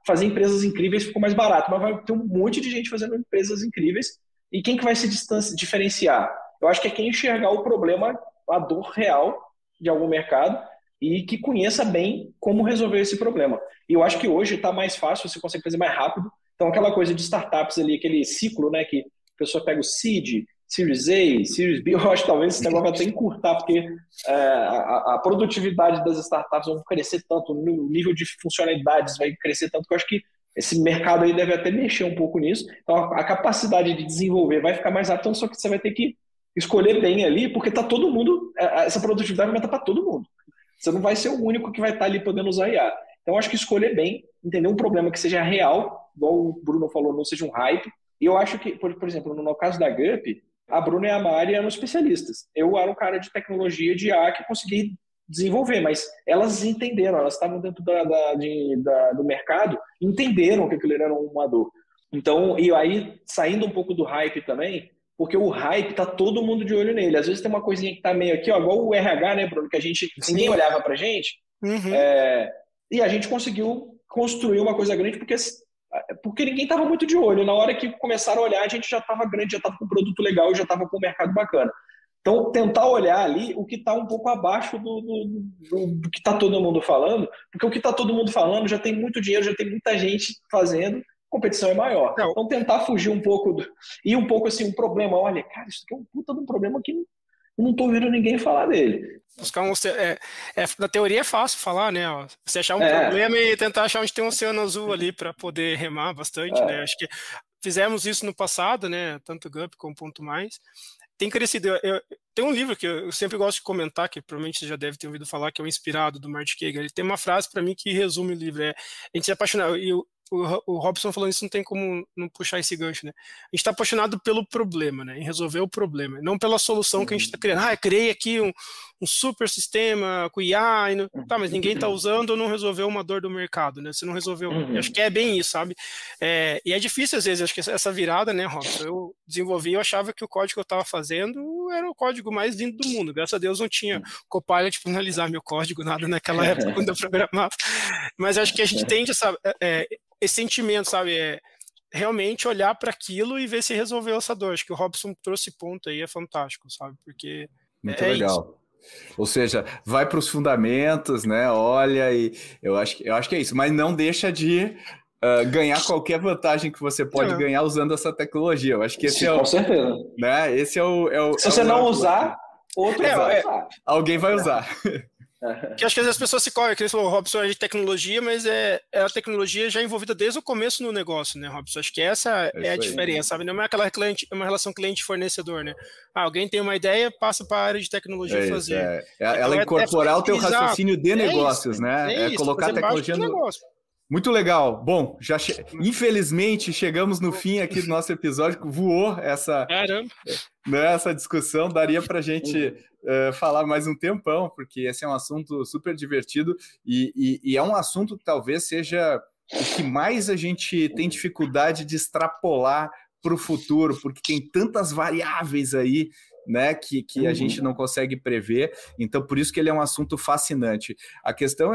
fazer empresas incríveis ficou mais barato, mas vai ter um monte de gente fazendo empresas incríveis, e quem que vai se diferenciar? Eu acho que é quem enxergar o problema, a dor real de algum mercado e que conheça bem como resolver esse problema. E eu acho que hoje está mais fácil, você consegue fazer mais rápido. Então, aquela coisa de startups ali, aquele ciclo, né, que a pessoa pega o seed, Series A, Series B, eu acho que talvez esse negócio vai até encurtar, porque a produtividade das startups vai crescer tanto, o nível de funcionalidades vai crescer tanto, que eu acho que esse mercado aí deve até mexer um pouco nisso. Então, a capacidade de desenvolver vai ficar mais rápida, só que você vai ter que escolher bem ali, porque tá todo mundo, essa produtividade vai estar para todo mundo. Você não vai ser o único que vai estar ali podendo usar IA. Então, acho que escolher bem, entender um problema que seja real, igual o Bruno falou, não seja um hype. E eu acho que, por exemplo, no caso da Gup, a Bruna e a Mari eram especialistas. Eu era um cara de tecnologia de IA que consegui desenvolver, mas elas entenderam, elas estavam dentro do mercado, entenderam que aquilo era uma dor. Então, e aí, saindo um pouco do hype também, porque o hype tá todo mundo de olho nele. Às vezes tem uma coisinha que tá meio aqui, ó, igual o RH, né, Bruno, que ninguém olhava pra gente, e a gente conseguiu construir uma coisa grande porque ninguém estava muito de olho. Na hora que começaram a olhar, a gente já estava grande, já estava com um produto legal, já estava com um mercado bacana. Então, tentar olhar ali o que está um pouco abaixo do que está todo mundo falando, porque o que está todo mundo falando já tem muito dinheiro, já tem muita gente fazendo, a competição é maior. Então, tentar fugir um pouco, e um pouco assim, um problema, olha, cara, isso aqui é um puta de um problema que eu não estou ouvindo ninguém falar dele. Buscar na teoria é fácil falar, né? Ó, você achar um problema e tentar achar onde tem um oceano azul ali para poder remar bastante, né? Acho que fizemos isso no passado, né? Tanto Gup como Ponto Mais. Tem crescido. Tem um livro que eu sempre gosto de comentar, que provavelmente você já deve ter ouvido falar, que é o Inspirado, do Marty Kagan. Ele tem uma frase para mim que resume o livro. A gente se apaixonar. E o Robson falando isso, não tem como não puxar esse gancho, né? A gente está apaixonado pelo problema, né? Em resolver o problema, não pela solução que a gente está criando. Eu criei aqui um super sistema com IA, mas ninguém está usando ou não resolveu uma dor do mercado, né? Você não resolveu. Acho que é bem isso, sabe? E é difícil às vezes, acho que essa virada, né, Robson? Eu desenvolvi, eu achava que o código que eu estava fazendo era o código mais lindo do mundo. Graças a Deus não tinha Copilot para analisar meu código, nada naquela época quando eu programava. Mas acho que a gente tende esse sentimento, sabe? Realmente olhar para aquilo e ver se resolveu essa dor. Acho que o Robson trouxe ponto aí, é fantástico, sabe? Porque muito legal. Isso. Ou seja, vai para os fundamentos, né? Olha, e eu acho que é isso, mas não deixa de ganhar qualquer vantagem que você pode ganhar usando essa tecnologia. Eu acho que esse com certeza. Né? Esse é o se você não usar, outro vai usar. Alguém vai usar. Que acho que às vezes as pessoas se correm, que ele falou, Robson, é de tecnologia, mas é a tecnologia já envolvida desde o começo no negócio, né, Robson? Acho que essa é a diferença, sabe? Não é uma relação cliente-fornecedor, né? Alguém tem uma ideia, passa para a área de tecnologia fazer. Ela incorporar o teu raciocínio de negócios, né? Colocar a tecnologia no negócio. Muito legal. Bom, infelizmente chegamos no fim aqui do nosso episódio, voou essa discussão, daria para a gente falar mais um tempão, porque esse é um assunto super divertido e é um assunto que talvez seja o que mais a gente tem dificuldade de extrapolar para o futuro, porque tem tantas variáveis aí, né, que a gente não consegue prever, então por isso que ele é um assunto fascinante. A questão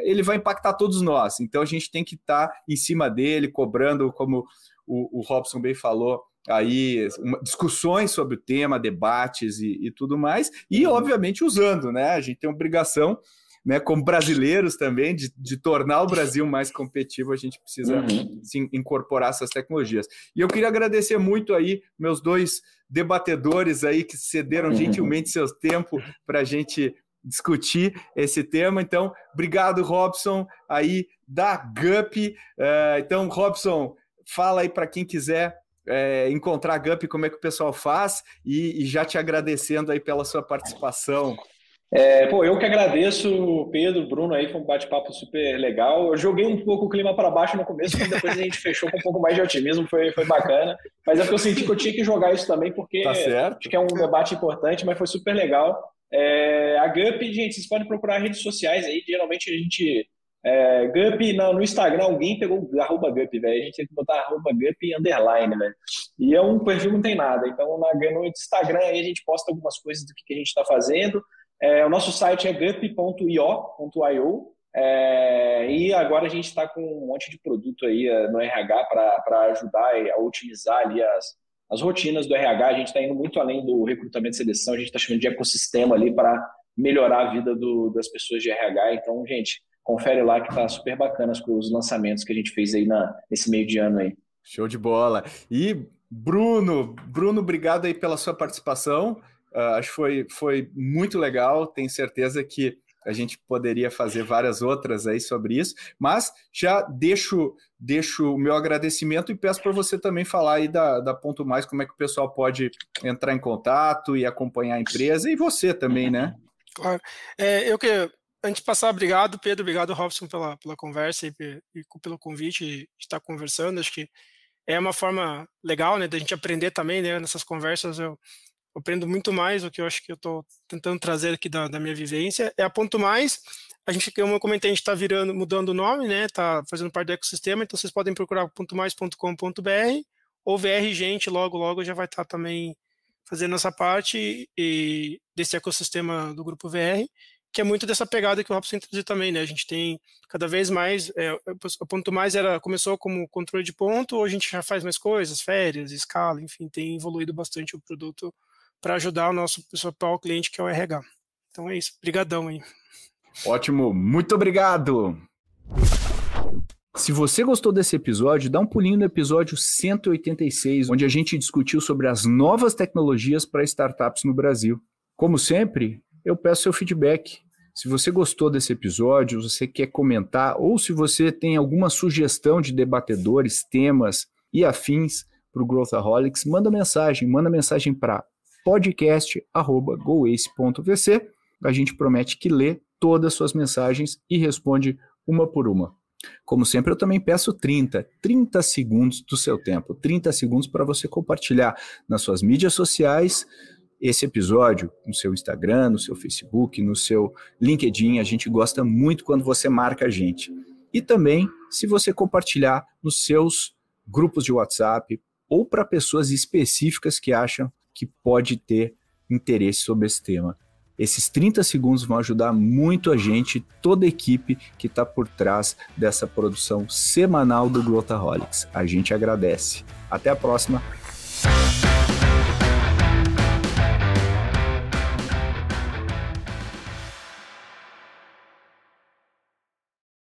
ele vai impactar todos nós, então a gente tem que estar em cima dele, cobrando, como o Robson bem falou, aí discussões sobre o tema, debates e tudo mais, e obviamente usando, né, a gente tem obrigação, né, como brasileiros também, de tornar o Brasil mais competitivo, a gente precisa sim, incorporar essas tecnologias. E eu queria agradecer muito aí meus dois debatedores aí que cederam gentilmente seu tempo para a gente discutir esse tema. Então, obrigado, Robson, aí da Gup. Então, Robson, fala aí para quem quiser encontrar a Gup, como é que o pessoal faz, e já te agradecendo aí pela sua participação. Eu que agradeço, Pedro, Bruno, aí foi um bate-papo super legal. Eu joguei um pouco o clima para baixo no começo, mas depois a gente fechou com um pouco mais de otimismo, foi bacana. Mas é porque eu senti que eu tinha que jogar isso também, porque acho que é um debate importante, mas foi super legal. A Gup, gente, vocês podem procurar redes sociais aí, geralmente a gente... Gup, no Instagram, alguém pegou @Gup, velho. A gente tem que botar @Gup _, velho. E um perfil não tem nada. Então, no Instagram aí a gente posta algumas coisas do que a gente está fazendo. O nosso site é gup.io, e agora a gente está com um monte de produto aí no RH para ajudar a otimizar ali as rotinas do RH. A gente está indo muito além do recrutamento e seleção, a gente está chamando de ecossistema ali para melhorar a vida das pessoas de RH. Então, gente, confere lá que tá super bacana os lançamentos que a gente fez aí nesse meio de ano aí. Show de bola. E Bruno, obrigado aí pela sua participação. Acho que foi muito legal, tenho certeza que a gente poderia fazer várias outras aí sobre isso, mas já deixo o meu agradecimento e peço para você também falar aí da Ponto Mais, como é que o pessoal pode entrar em contato e acompanhar a empresa, e você também, né? Claro. Antes de passar, obrigado, Pedro, obrigado, Robson, pela conversa e pelo convite de estar conversando. Acho que é uma forma legal, né, da gente aprender também, né, nessas conversas. Eu aprendo muito mais do que eu acho que eu estou tentando trazer aqui da minha vivência. É a Ponto Mais. A gente, como eu comentei, a gente está mudando o nome, né? Está fazendo parte do ecossistema, então vocês podem procurar pontomais.com.br ou VR Gente, logo já vai estar também fazendo essa parte e desse ecossistema do Grupo VR, que é muito dessa pegada que o Robson introduziu também, né? A gente tem cada vez mais, a Ponto Mais começou como controle de ponto, hoje a gente já faz mais coisas, férias, escala, enfim, tem evoluído bastante o produto para ajudar o nosso principal cliente, que é o RH. Então é isso, brigadão aí. Ótimo, muito obrigado! Se você gostou desse episódio, dá um pulinho no episódio 186, onde a gente discutiu sobre as novas tecnologias para startups no Brasil. Como sempre, eu peço seu feedback. Se você gostou desse episódio, se você quer comentar, ou se você tem alguma sugestão de debatedores, temas e afins para o Growthaholics, manda mensagem para podcast@goace.vc. A gente promete que lê todas as suas mensagens e responde uma por uma. Como sempre, eu também peço 30 segundos do seu tempo, 30 segundos para você compartilhar nas suas mídias sociais esse episódio, no seu Instagram, no seu Facebook, no seu LinkedIn. A gente gosta muito quando você marca a gente. E também, se você compartilhar nos seus grupos de WhatsApp ou para pessoas específicas que acham que pode ter interesse sobre esse tema. Esses 30 segundos vão ajudar muito a gente, toda a equipe que está por trás dessa produção semanal do Growthaholics. A gente agradece. Até a próxima.